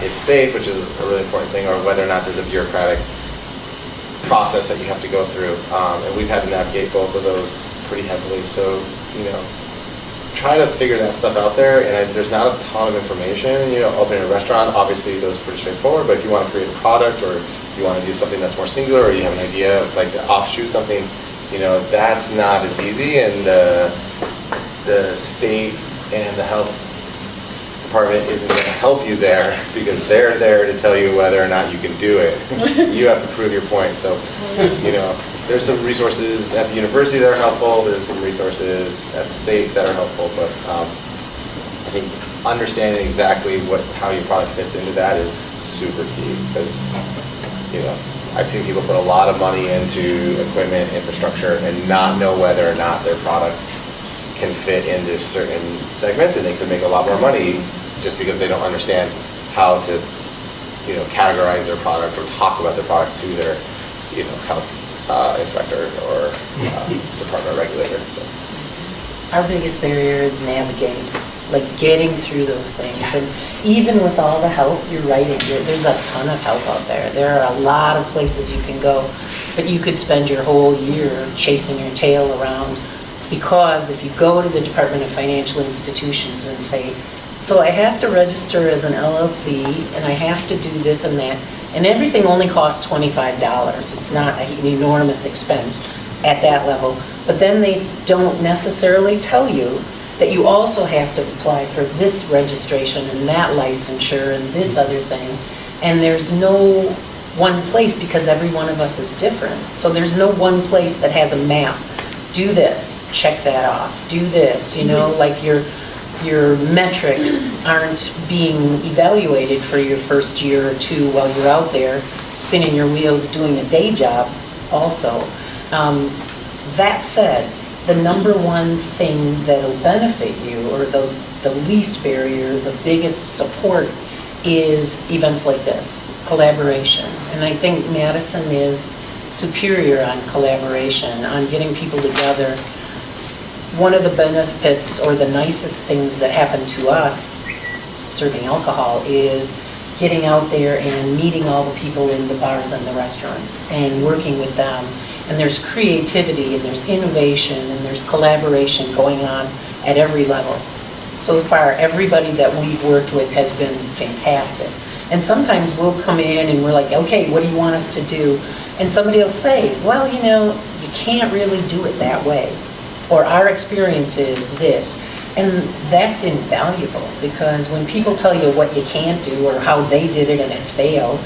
it's safe, which is a really important thing, or whether or not there's a bureaucratic process that you have to go through. And we've had to navigate both of those pretty heavily. So, try to figure that stuff out there. And there's not a ton of information. Opening a restaurant, obviously, those are pretty straightforward. But if you want to create a product, or you want to do something that's more singular, or you have an idea like to offshoot something, that's not as easy, and the state and the health department isn't going to help you there, because they're there to tell you whether or not you can do it. You have to prove your point. So, there's some resources at the university that are helpful, there's some resources at the state that are helpful, but I think understanding exactly how your product fits into that is super key, because, I've seen people put a lot of money into equipment, infrastructure, and not know whether or not their product can fit into certain segments, and they could make a lot more money just because they don't understand how to, categorize their product or talk about their product to their, health inspector or department regulator. So. Our biggest barrier is navigating, like getting through those things. And even with all the help, you're right, there's a ton of help out there. There are a lot of places you can go, but you could spend your whole year chasing your tail around, because if you go to the Department of Financial Institutions and say, so I have to register as an LLC and I have to do this and that, and everything only costs $25. It's not an enormous expense at that level, but then they don't necessarily tell you that you also have to apply for this registration and that licensure and this other thing. And there's no one place, because every one of us is different. So there's no one place that has a map. Do this, check that off. Do this, like your metrics aren't being evaluated for your first year or two while you're out there spinning your wheels doing a day job also. That said, the number one thing that'll benefit you, or the least barrier, the biggest support, is events like this, collaboration. And I think Madison is superior on collaboration, on getting people together. One of the benefits, or the nicest things that happen to us serving alcohol, is getting out there and meeting all the people in the bars and the restaurants and working with them. And there's creativity, and there's innovation, and there's collaboration going on at every level. So far, everybody that we've worked with has been fantastic. And sometimes we'll come in and we're like, okay, what do you want us to do? And somebody will say, well, you can't really do it that way. Or our experience is this. And that's invaluable, because when people tell you what you can't do or how they did it and it failed,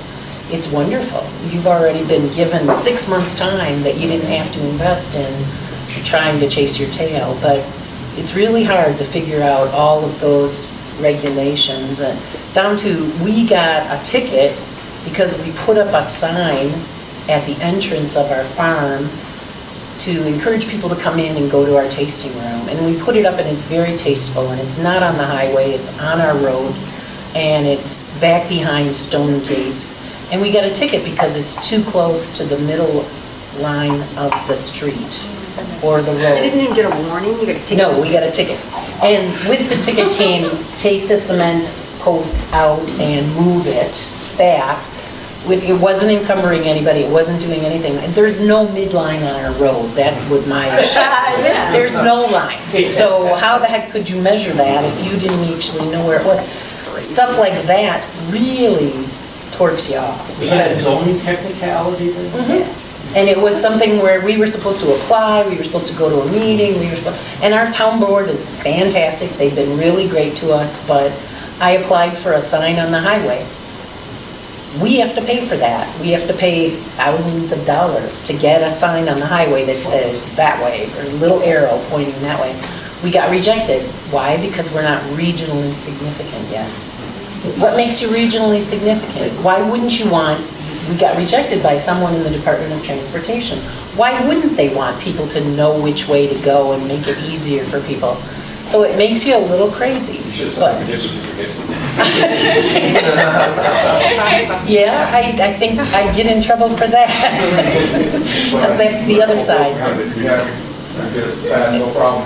it's wonderful. You've already been given 6 months' time that you didn't have to invest in trying to chase your tail. But it's really hard to figure out all of those regulations. And down to, we got a ticket because we put up a sign at the entrance of our farm to encourage people to come in and go to our tasting room. And we put it up and it's very tasteful, and it's not on the highway, it's on our road, and it's back behind stone gates. And we got a ticket because it's too close to the middle line of the street or the road. You didn't even get a warning, you got a ticket? No, we got a ticket. And with the ticket came, take the cement posts out and move it back. It wasn't encumbering anybody, it wasn't doing anything. There's no midline on our road, that was my issue. There's no line. So how the heck could you measure that if you didn't actually know where it was? Stuff like that really torques you off. Is that its only technicality then? And it was something where we were supposed to apply, we were supposed to go to a meeting, and our town board is fantastic, they've been really great to us, but I applied for a sign on the highway. We have to pay for that. We have to pay thousands of dollars to get a sign on the highway that says that way, or a little arrow pointing that way. We got rejected. Why? Because we're not regionally significant yet. What makes you regionally significant? Why wouldn't you want, we got rejected by someone in the Department of Transportation. Why wouldn't they want people to know which way to go and make it easier for people? So it makes you a little crazy. Yeah, I think I get in trouble for that. Because that's the other side. No problem.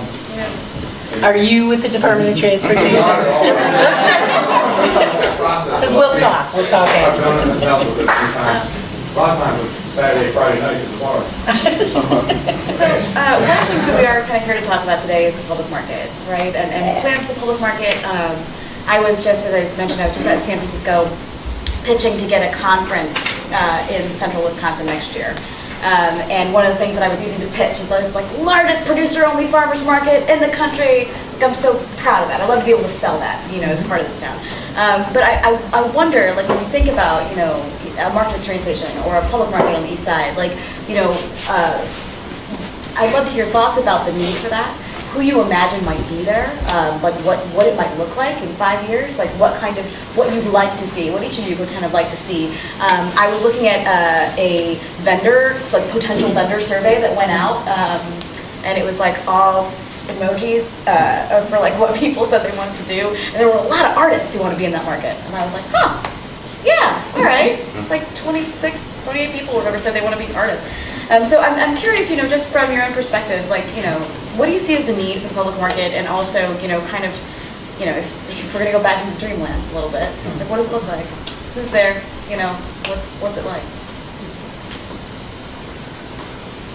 Are you with the Department of Transportation? Because we'll talk I've done it after. myself a few times. A lot of times it's Saturday, Friday nights in the bar. So one of the things that we are kind of here to talk about today is the public market, right? And plans for the public market. I was just, as I mentioned, I was just at San Francisco pitching to get a conference in central Wisconsin next year. And one of the things that I was using to pitch is this like largest producer-only farmers market in the country. Like, I'm so proud of that. I'd love to be able to sell that, as part of this town. But I wonder, like when you think about, a market train station or a public market on the east side, like, I'd love to hear thoughts about the need for that. Who you imagine might be there, like what it might look like in 5 years, like what you'd like to see, what each of you would kind of like to see. I was looking at a vendor, like potential vendor survey that went out, and it was like all emojis for like what people said they wanted to do, and there were a lot of artists who want to be in that market, and I was like, huh, yeah, all right, like 28 people or whatever said they want to be artists. So I'm curious, just from your own perspectives, like, what do you see as the need for the public market, and also, kind of, if we're gonna go back into dreamland a little bit, like, what does it look like? Who's there? What's it like?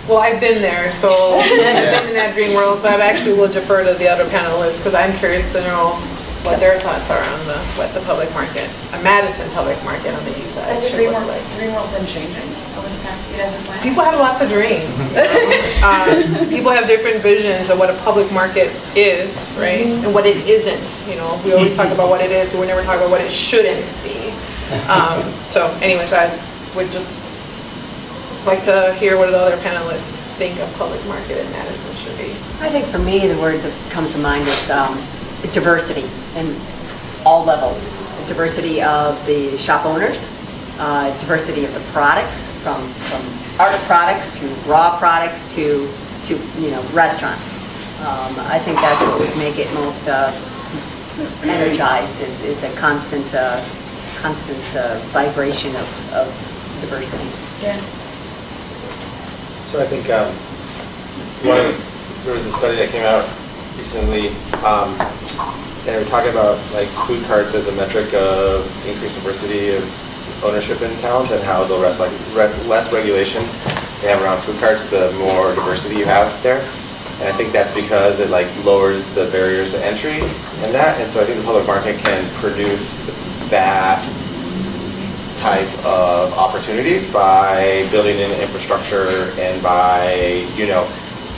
Well, I've been there, so I've been in that dream world, so I actually will defer to the other panelists, because I'm curious to know what their thoughts are on what the public market, a Madison public market on the east side Has your should dream look world, like. been changing over the past few years? People have lots of dreams. People have different visions of what a public market is, right? And what it isn't. We always talk about what it is, but we never talk about what it shouldn't be. So anyways, I would just like to hear what the other panelists think a public market in Madison should be. I think for me, the word that comes to mind is diversity in all levels. Diversity of the shop owners, diversity of the products, from art products to raw products to restaurants. I think that's what would make it most energized, is a constant vibration of diversity. Yeah. So I think there was a study that came out recently, and they were talking about like food carts as a metric of increased diversity of ownership in towns, and how the less regulation they have around food carts, the more diversity you have there. And I think that's because it like lowers the barriers to entry and that. And so I think the public market can produce that type of opportunities by building in infrastructure, and by,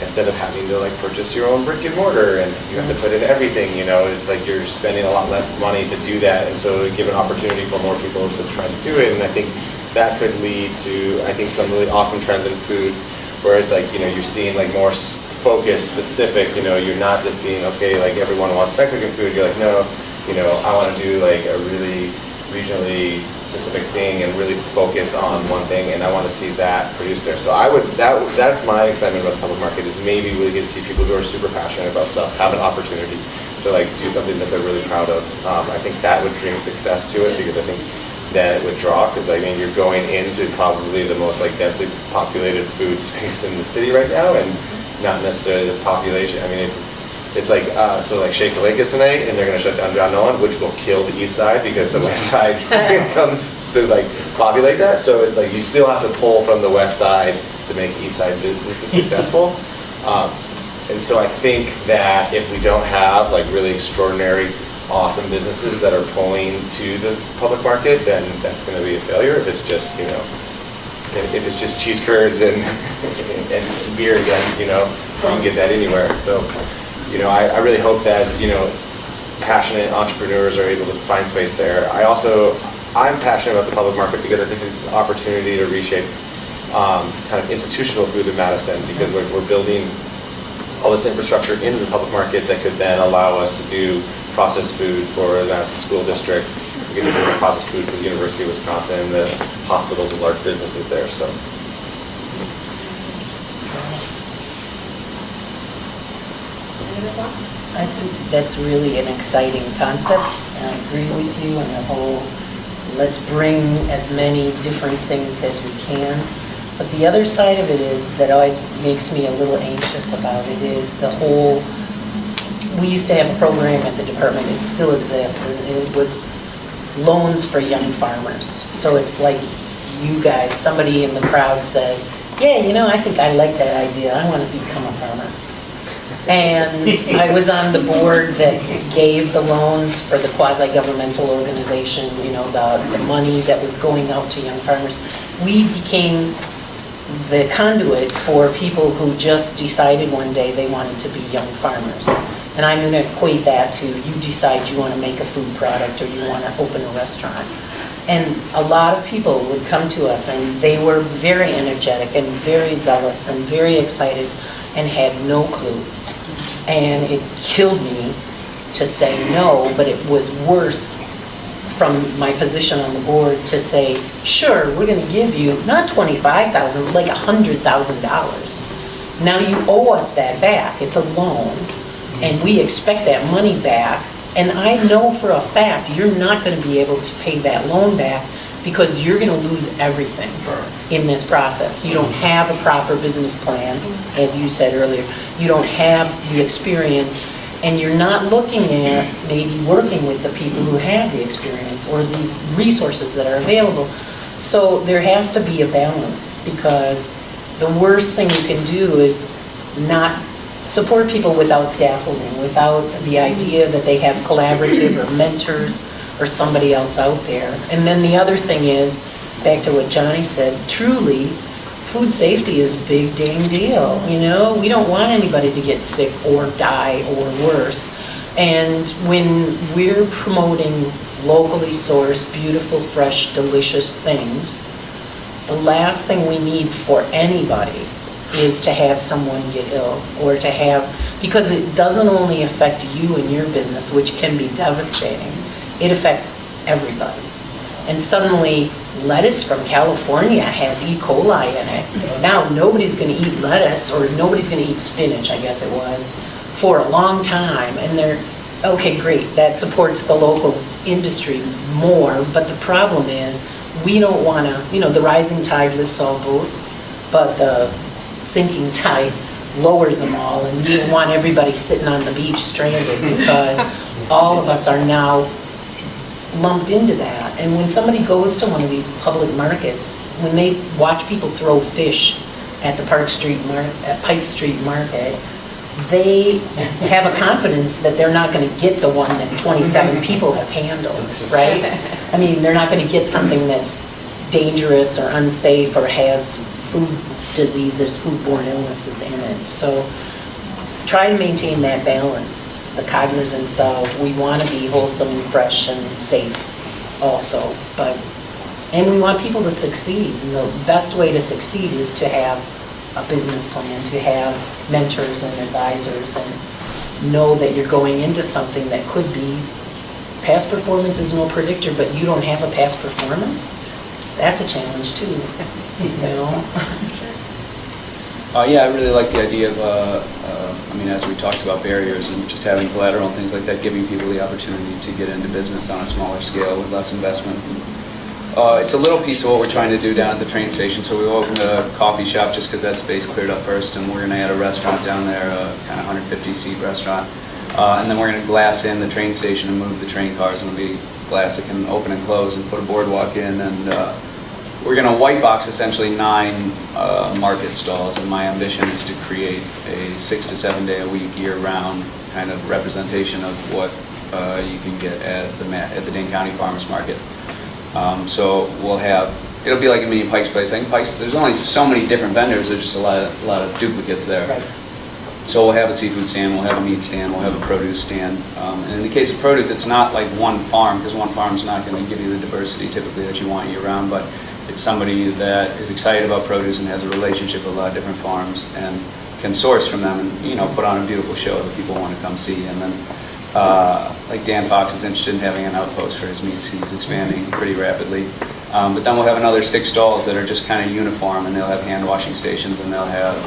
instead of having to like purchase your own brick and mortar and you have to put in everything, it's like you're spending a lot less money to do that. And so give an opportunity for more people to try to do it. And I think that could lead to, some really awesome trends in food, where it's like, you're seeing like more focused, specific, you're not just seeing, okay, like everyone wants Mexican food. You're like, no, I want to do like a really regionally specific thing and really focus on one thing, and I want to see that produced there. So that's my excitement about the public market, is maybe we get to see people who are super passionate about stuff have an opportunity to like do something that they're really proud of. I think that would bring success to it, because I think then it would draw, because I mean you're going into probably the most like densely populated food space in the city right now, and not necessarily the population. I mean, it's like, so like Shake the Lake is tonight, and they're gonna shut down John Nolan, which will kill the east side, because the west side comes to like populate that. So it's like, you still have to pull from the west side to make east side businesses successful. And so I think that if we don't have like really extraordinary, awesome businesses that are pulling to the public market, then that's gonna be a failure. If it's just, you know, if it's just cheese curds and beer again, you know, you can get that anywhere. So, you know, I really hope that, you know, passionate entrepreneurs are able to find space there. I'm passionate about the public market because I think it's an opportunity to reshape kind of institutional food in Madison, because we're building all this infrastructure into the public market that could then allow us to do processed food for the Madison School District. We're going to do processed food for the University of Wisconsin, the hospitals and large businesses there. So. I think that's really an exciting concept, and I agree with you on the whole, let's bring as many different things as we can. But the other side of it is, that always makes me a little anxious about it, is the whole, we used to have a program at the department, it still exists, and it was loans for young farmers. So it's like you guys, somebody in the crowd says, yeah, you know, I think I like that idea, I want to become a farmer. And I was on the board that gave the loans for the quasi-governmental organization, you know, the money that was going out to young farmers. We became the conduit for people who just decided one day they wanted to be young farmers. And I'm going to equate that to, you decide you want to make a food product or you want to open a restaurant. And a lot of people would come to us, and they were very energetic and very zealous and very excited and had no clue. And it killed me to say no, but it was worse from my position on the board to say, sure, we're going to give you not $25,000, like $100,000. Now you owe us that back. It's a loan, and we expect that money back. And I know for a fact you're not going to be able to pay that loan back, because you're going to lose everything in this process. You don't have a proper business plan, as you said earlier. You don't have the experience, and you're not looking at maybe working with the people who have the experience or these resources that are available. So there has to be a balance, because the worst thing you can do is not support people without scaffolding, without the idea that they have collaborative or mentors or somebody else out there. And then the other thing is, back to what Jonny said, truly, food safety is a big dang deal. You know, we don't want anybody to get sick or die or worse. And when we're promoting locally sourced, beautiful, fresh, delicious things, the last thing we need for anybody is to have someone get ill, or to have, because it doesn't only affect you and your business, which can be devastating, it affects everybody. And suddenly, lettuce from California has E. coli in it. Now nobody's going to eat lettuce, or nobody's going to eat spinach, I guess it was, for a long time. And they're, okay, great, that supports the local industry more, but the problem is, we don't want to, you know, the rising tide lifts all boats, but the sinking tide lowers them all, and you don't want everybody sitting on the beach stranded, because all of us are now lumped into that. And when somebody goes to one of these public markets, when they watch people throw fish at the Pike Street Market, they have a confidence that they're not going to get the one that 27 people have handled, right? I mean, they're not going to get something that's dangerous or unsafe or has food diseases, foodborne illnesses in it. So try to maintain that balance, the cognizance of we want to be wholesome and fresh and safe also, and we want people to succeed. And the best way to succeed is to have a business plan, to have mentors and advisors, and know that you're going into something that could be past performance is no predictor, but you don't have a past performance, that's a challenge too, you know? Yeah, I really like the idea of, I mean, as we talked about barriers and just having collateral and things like that, giving people the opportunity to get into business on a smaller scale with less investment. It's a little piece of what we're trying to do down at the train station. So we opened a coffee shop just because that space cleared up first, and we're going to add a restaurant down there, a kind of 150-seat restaurant. And then we're going to glass in the train station and move the train cars, and it'll be glass that can open and close, and put a boardwalk in. And we're going to white box essentially 9 market stalls, and my ambition is to create a 6 to 7 day a week, year-round kind of representation of what you can get at the Dane County Farmers Market. So we'll have, it'll be like a mini Pike's Place. I think Pike's, there's only so many different vendors, there's just a lot of duplicates there. Right. So we'll have a seafood stand, we'll have a meat stand, we'll have a produce stand. And in the case of produce, it's not like one farm, because one farm's not going to give you the diversity typically that you want year-round, but it's somebody that is excited about produce and has a relationship with a lot of different farms and can source from them and, you know, put on a beautiful show that people want to come see. And then like Dan Fox is interested in having an outpost for his meats. He's expanding pretty rapidly. But then we'll have another 6 stalls that are just kind of uniform, and they'll have hand washing stations, and they'll have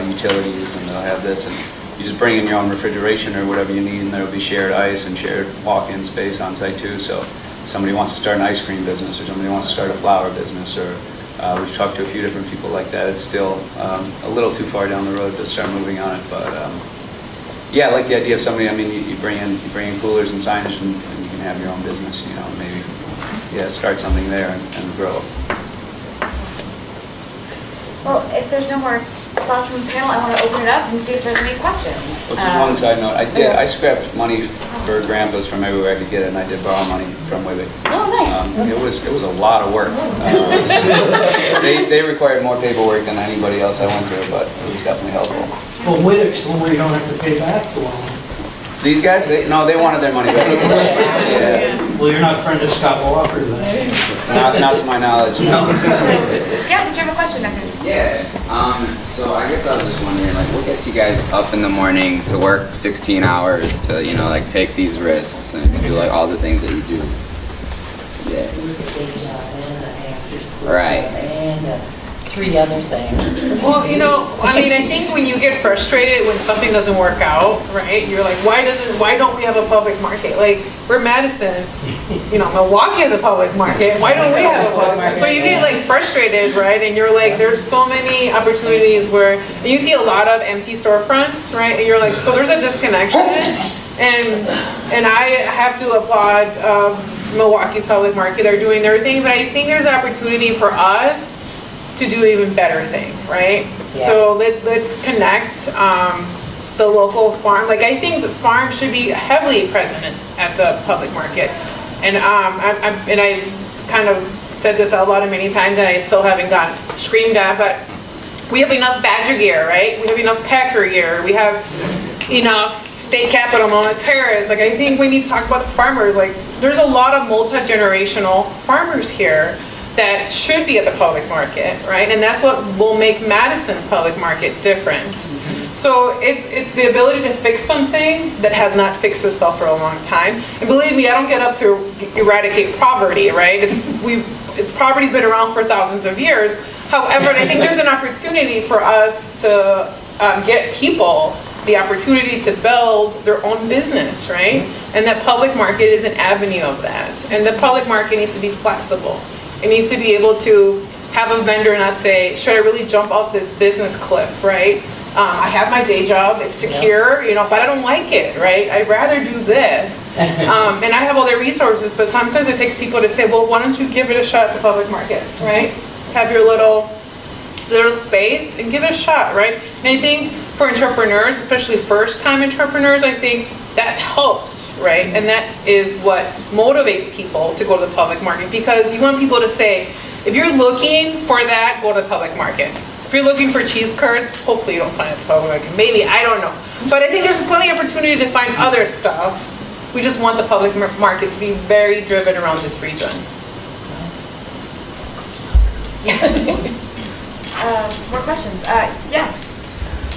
utilities, and they'll have this. And you just bring in your own refrigeration or whatever you need, and there'll be shared ice and shared walk-in space on site too. So if somebody wants to start an ice cream business, or somebody wants to start a flower business, or we've talked to a few different people like that. It's still a little too far down the road to start moving on it, but yeah, I like the idea of somebody. I mean, you bring in coolers and signage, and you can have your own business. You know, maybe start something there and grow. Well, if there's no more thoughts from the panel, I want to open it up and see if there's any questions. Well, just one side note. I scrapped money for Grampa's from everywhere I could get it, and I did borrow money from WWBIC. Oh, nice. It was a lot of work. They required more paperwork than anybody else I went through, but it was definitely helpful. Well, Whittick's the one you don't have to pay back the loan. These guys, they wanted their money back. Yeah. Well, you're not a friend of Scott Walker then? Not to my knowledge, no. Yeah, did you have a question, Becca? Yeah, so I guess I was just wondering, like, what gets you guys up in the morning to work 16 hours to, you know, like, take these risks and to do, like, all the things that you do? Yeah. Right. And 3 other things. Well, you know, I mean, I think when you get frustrated when something doesn't work out, right? You're like, why don't we have a public market? Like, we're Madison, you know, Milwaukee has a public market. Why don't we have a public market? So you get like frustrated, right? And you're like, there's so many opportunities where you see a lot of empty storefronts, right? And you're like, so there's a disconnection. And I have to applaud Milwaukee's public market. They're doing their thing, but I think there's opportunity for us to do even better thing, right? Yeah. So let's connect the local farm. Like, I think the farm should be heavily present at the public market. And I kind of said this out loud many times, and I still haven't gotten screamed at, but we have enough Badger gear, right? We have enough Packer gear. We have enough State Capitol, Mona Terrace. Like, I think we need to talk about the farmers. Like, there's a lot of multi-generational farmers here that should be at the public market, right? And that's what will make Madison's public market different. So it's the ability to fix something that has not fixed itself for a long time. And believe me, I don't get up to eradicate poverty, right? Poverty's been around for thousands of years. However, I think there's an opportunity for us to get people the opportunity to build their own business, right? And the public market is an avenue of that. And the public market needs to be flexible. It needs to be able to have a vendor not say, should I really jump off this business cliff, right? I have my day job, it's secure, you know, but I don't like it, right? I'd rather do this. And I have all their resources, but sometimes it takes people to say, well, why don't you give it a shot at the public market, right? Have your little space and give it a shot, right? And I think for entrepreneurs, especially first-time entrepreneurs, I think that helps, right? And that is what motivates people to go to the public market, because you want people to say, if you're looking for that, go to the public market. If you're looking for cheese curds, hopefully you don't find it at the public market. Maybe, I don't know. But I think there's plenty of opportunity to find other stuff. We just want the public market to be very driven around this region. More questions? Yeah.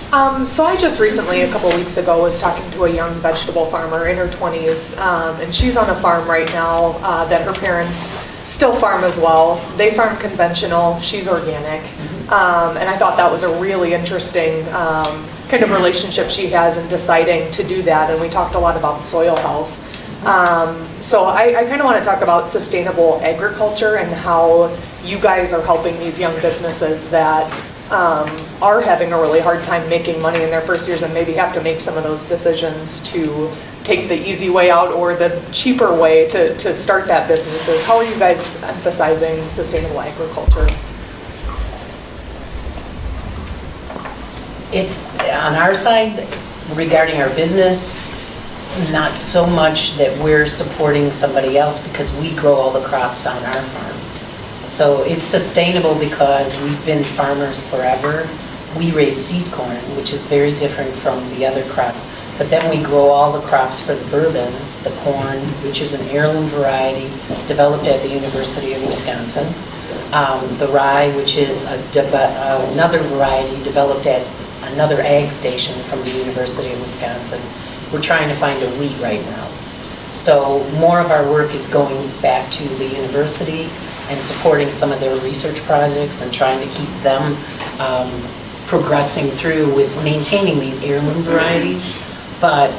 So I just recently, a couple weeks ago, was talking to a young vegetable farmer in her 20s, and she's on a farm right now that her parents still farm as well. They farm conventional, she's organic, and I thought that was a really interesting kind of relationship she has in deciding to do that, and we talked a lot about soil health. So I kind of want to talk about sustainable agriculture and how you guys are helping these young businesses that are having a really hard time making money in their first years and maybe have to make some of those decisions to take the easy way out or the cheaper way to start that businesses. How are you guys emphasizing sustainable agriculture? It's on our side regarding our business, not so much that we're supporting somebody else because we grow all the crops on our farm. So it's sustainable because we've been farmers forever. We raise seed corn, which is very different from the other crops. But then we grow all the crops for the bourbon, the corn, which is an heirloom variety developed at the University of Wisconsin. The rye, which is another variety developed at another ag station from the University of Wisconsin. We're trying to find a wheat right now. So more of our work is going back to the university and supporting some of their research projects and trying to keep them progressing through with maintaining these heirloom varieties. But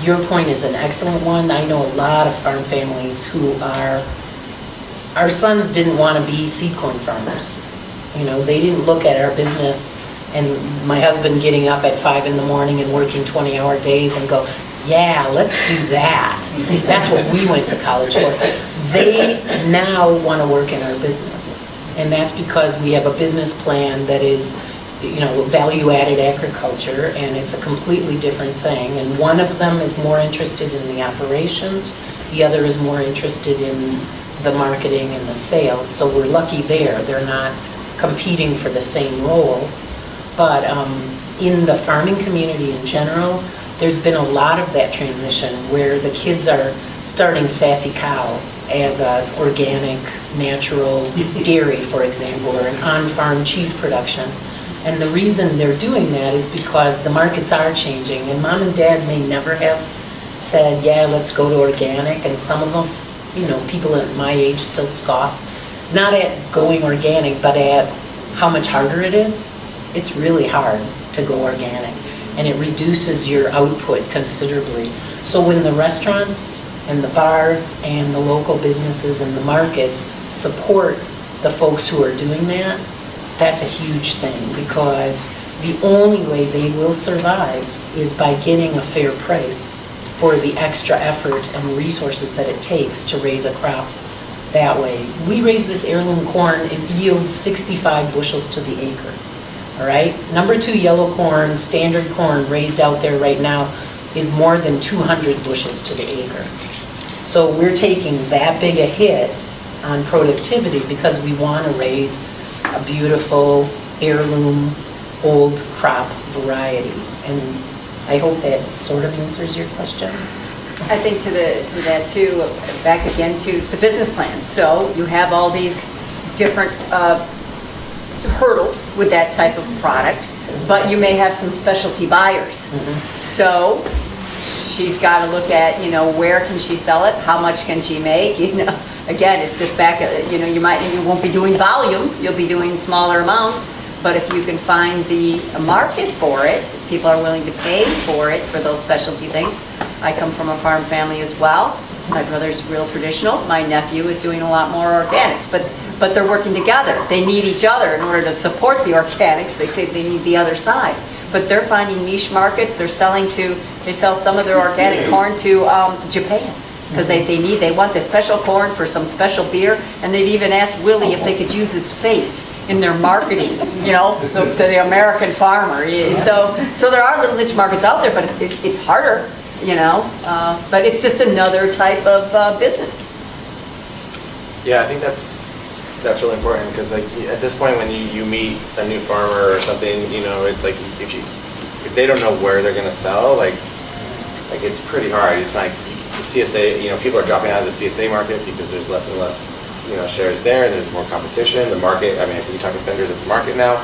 your point is an excellent one. I know a lot of farm families who our sons didn't want to be seed corn farmers. You know, they didn't look at our business and my husband getting up at 5 in the morning and working 20-hour days and go, yeah, let's do that. That's what we went to college for. They now want to work in our business. And that's because we have a business plan that is, you know, value-added agriculture, and it's a completely different thing. And one of them is more interested in the operations, the other is more interested in the marketing and the sales. So we're lucky there. They're not competing for the same roles. But in the farming community in general, there's been a lot of that transition where the kids are starting Sassy Cow as an organic, natural dairy, for example, or an on-farm cheese production. And the reason they're doing that is because the markets are changing, and mom and dad may never have said, yeah, let's go to organic, and some of us, you know, people at my age still scoff, not at going organic, but at how much harder it is. It's really hard to go organic, and it reduces your output considerably. So when the restaurants and the bars and the local businesses and the markets support the folks who are doing that, that's a huge thing, because the only way they will survive is by getting a fair price for the extra effort and resources that it takes to raise a crop that way. We raise this heirloom corn, it yields 65 bushels to the acre. All right, number 2 yellow corn, standard corn raised out there right now is more than 200 bushels to the acre. So we're taking that big a hit on productivity because we want to raise a beautiful heirloom old crop variety. And I hope that sort of answers your question. I think to that too, back again to the business plan. So you have all these different hurdles with that type of product, but you may have some specialty buyers. So she's got to look at, you know, where can she sell it, how much can she make, you know. Again, it's just back, you know, you won't be doing volume, you'll be doing smaller amounts, but if you can find the market for it, people are willing to pay for it, for those specialty things. I come from a farm family as well. My brother's real traditional. My nephew is doing a lot more organics, but they're working together. They need each other in order to support the organics. They need the other side. But they're finding niche markets. They sell some of their organic corn to Japan because they want the special corn for some special beer. And they've even asked Willie if they could use his face in their marketing, you know, the American farmer. So there are little niche markets out there, but it's harder, you know. But it's just another type of business. Yeah, I think that's really important because, like, at this point when you meet a new farmer or something, you know, it's like if they don't know where they're gonna sell, like it's pretty hard. It's like the CSA, you know, people are dropping out of the CSA market because there's less and less, you know, shares there. There's more competition. The market, I mean, if you talk to vendors at the market now,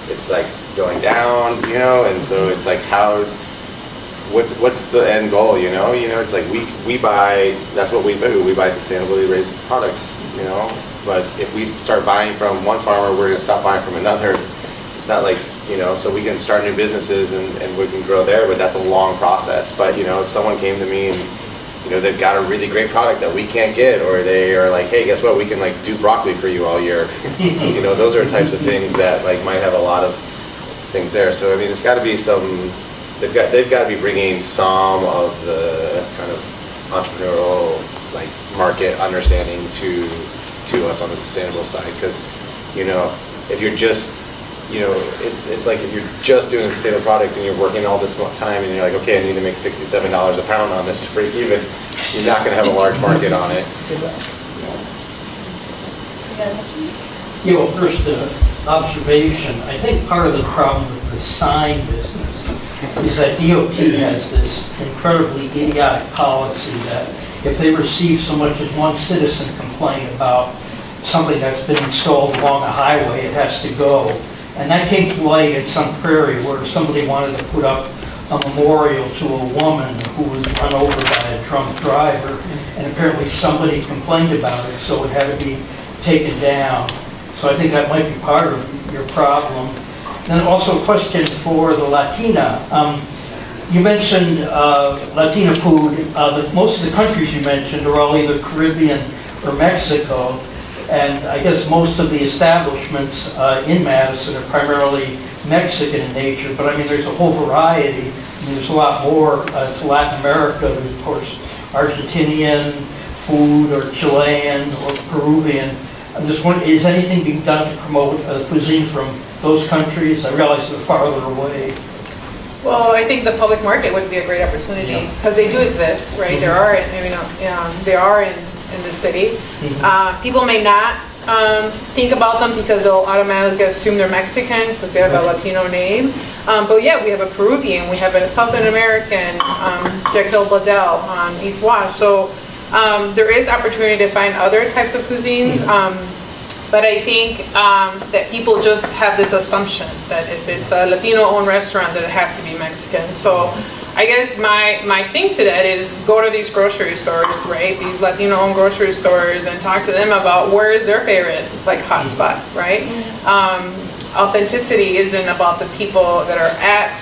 it's like going down, you know, and so it's like what's the end goal, you know? You know, it's like we buy, that's what we do, we buy sustainably raised products, you know? But if we start buying from one farmer, we're gonna stop buying from another. It's not like, you know, so we can start new businesses and we can grow there, but that's a long process. But, you know, if someone came to me and, you know, they've got a really great product that we can't get, or they are like, hey, guess what, we can like do broccoli for you all year. You know, those are types of things that like might have a lot of things there. So, I mean, it's gotta be some, they've got to be bringing some of the kind of entrepreneurial like market understanding to us on the sustainable side, because, you know, if you're just, you know, it's like if you're just doing a sustainable product and you're working all this time and you're like, okay, I need to make $67 a pound on this to break even, you're not going to have a large market on it. Yeah, well, first observation, I think part of the problem with the sign business is that DOT has this incredibly idiotic policy that if they receive so much as one citizen complaint about something that's been installed along a highway, it has to go. And that came to light in some prairie where somebody wanted to put up a memorial to a woman who was run over by a drunk driver, and apparently somebody complained about it, so it had to be taken down. So I think that might be part of your problem. Then also a question for the Latina. You mentioned Latina food. Most of the countries you mentioned are all either Caribbean or Mexico. And I guess most of the establishments in Madison are primarily Mexican in nature. But I mean, there's a whole variety. I mean, there's a lot more to Latin America. There's, of course, Argentinian food or Chilean or Peruvian. I'm just wondering, is anything being done to promote cuisine from those countries? I realize they're farther away. Well, I think the public market would be a great opportunity because they do exist, right? There are, they are in the city. People may not think about them because they'll automatically assume they're Mexican because they have a Latino name. But yeah, we have a Peruvian, we have a South American, Jekyll Bladel on East Wash. So there is opportunity to find other types of cuisines. But I think that people just have this assumption that if it's a Latino-owned restaurant, that it has to be Mexican. So I guess my thing to that is go to these grocery stores, right? These Latino-owned grocery stores and talk to them about where is their favorite, like, hotspot, right? Authenticity isn't about the people that are at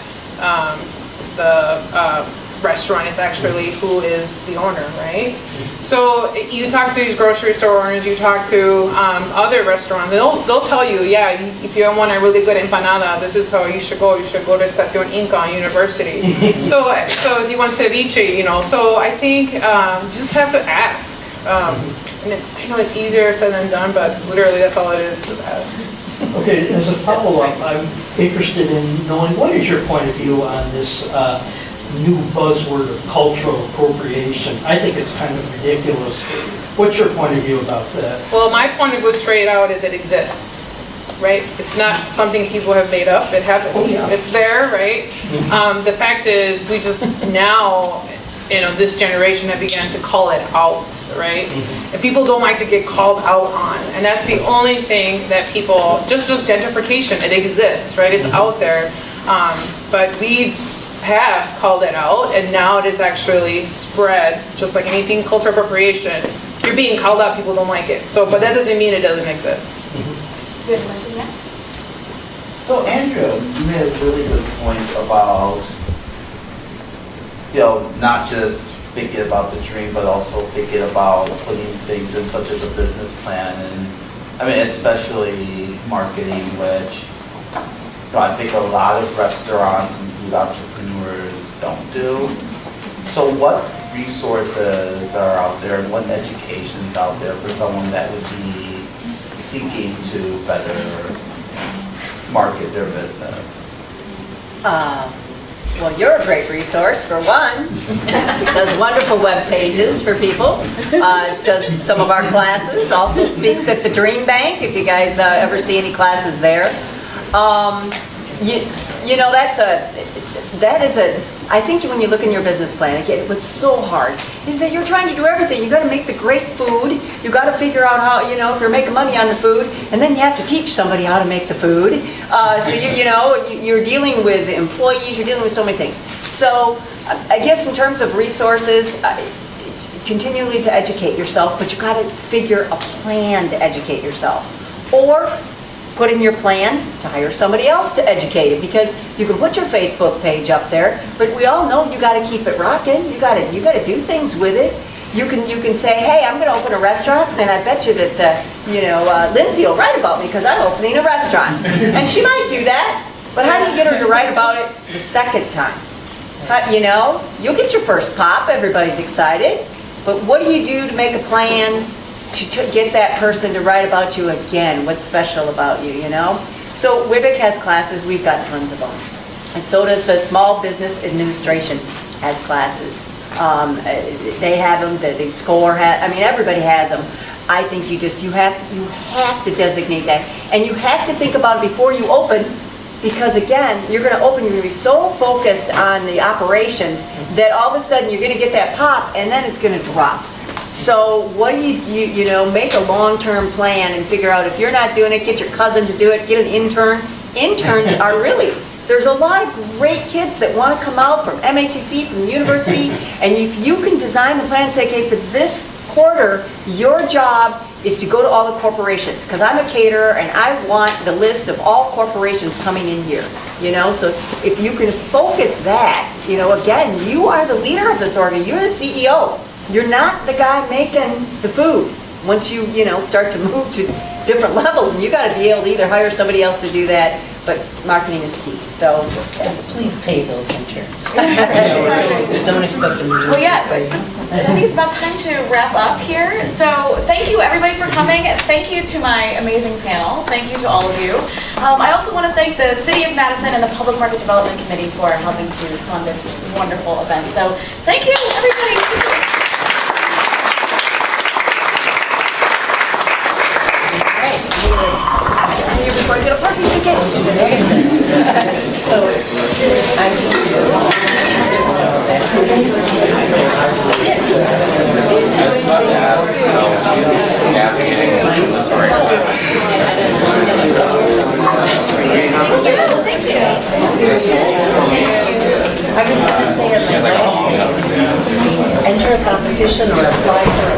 the restaurant, it's actually who is the owner, right? So you talk to these grocery store owners, you talk to other restaurants, they'll tell you, yeah, if you want a really good empanada, this is how you should go to Estación Inca on University. so if you want ceviche, you know, so I think you just have to ask. And I know it's easier said than done, but literally that's all it is, just ask. Okay, as a follow-up, I'm interested in knowing what is your point of view on this new buzzword of cultural appropriation. I think it's kind of ridiculous. What's your point of view about that? Well, my point of view straight out is it exists, right? It's not something people have made up, it happens. Oh, yeah. It's there, right? The fact is, we just now, you know, this generation have began to call it out, right? And people don't like to get called out on. And that's the only thing that people, just gentrification, it exists, right? It's out there. But we have called it out, and now it is actually spread, just like anything cultural appropriation. You're being called out, people don't like it. So, but that doesn't mean it doesn't exist. Good question, yeah. So Andrea, you made a really good point about, you know, not just thinking about the dream, but also thinking about putting things in such as a business plan, and I mean, especially marketing, which, you know, I think a lot of restaurants and food entrepreneurs don't do. So what resources are out there and what education is out there for someone that would be seeking to better market their business? Well, you're a great resource, for one. Does wonderful web pages for people. Does some of our classes. Also speaks at the Dream Bank, if you guys ever see any classes there. You know, I think when you look in your business plan, again, what's so hard is that you're trying to do everything. You got to make the great food. You got to figure out how, you know, if you're making money on the food, and then you have to teach somebody how to make the food. So you're dealing with employees. You're dealing with so many things. So I guess in terms of resources, continually to educate yourself, but you got to figure a plan to educate yourself, or put in your plan to hire somebody else to educate it, because you can put your Facebook page up there, but we all know you got to keep it rocking. You got to do things with it. You can say, hey, I'm going to open a restaurant, and I bet you that Lindsay will write about me because I'm opening a restaurant, and she might do that. But how do you get her to write about it the second time? You'll get your first pop. Everybody's excited, but what do you do to make a plan to get that person to write about you again? What's special about you, So WWBIC has classes, we've got tons of them. And so does the Small Business Administration has classes. They have them, the SCORE everybody has them. I think you have to designate that. And you have to think about it before you open, because again, you're going to open, you're going to be so focused on the operations that all of a sudden you're going to get that pop and then it's going to drop. So what do you do? Make a long-term plan and figure out if you're not doing it, get your cousin to do it, get an intern. Interns are there's a lot of great kids that want to come out from MATC, from the university, and if you can design the plan and say, okay, for this quarter, your job is to go to all the corporations, because I'm a caterer and I want the list of all corporations coming in here. So if you can focus that, again, you are the leader of this organ, you're the CEO. You're not the guy making the food. Once you, start to move to different levels, and you got to be able to either hire somebody else to do that, but marketing is key. So please pay those interns. Don't expect them to do Well, yeah, it. I think it's about time to wrap up here. So thank you everybody for coming. Thank you to my amazing panel. Thank you to all of you. I also want to thank the City of Madison and the Public Market Development Committee for helping to fund this wonderful event. So thank you, everybody. Before you get a parking ticket. So I'm just. I was about to ask how navigating this right now. I was going to say at my last thing, enter a competition or apply for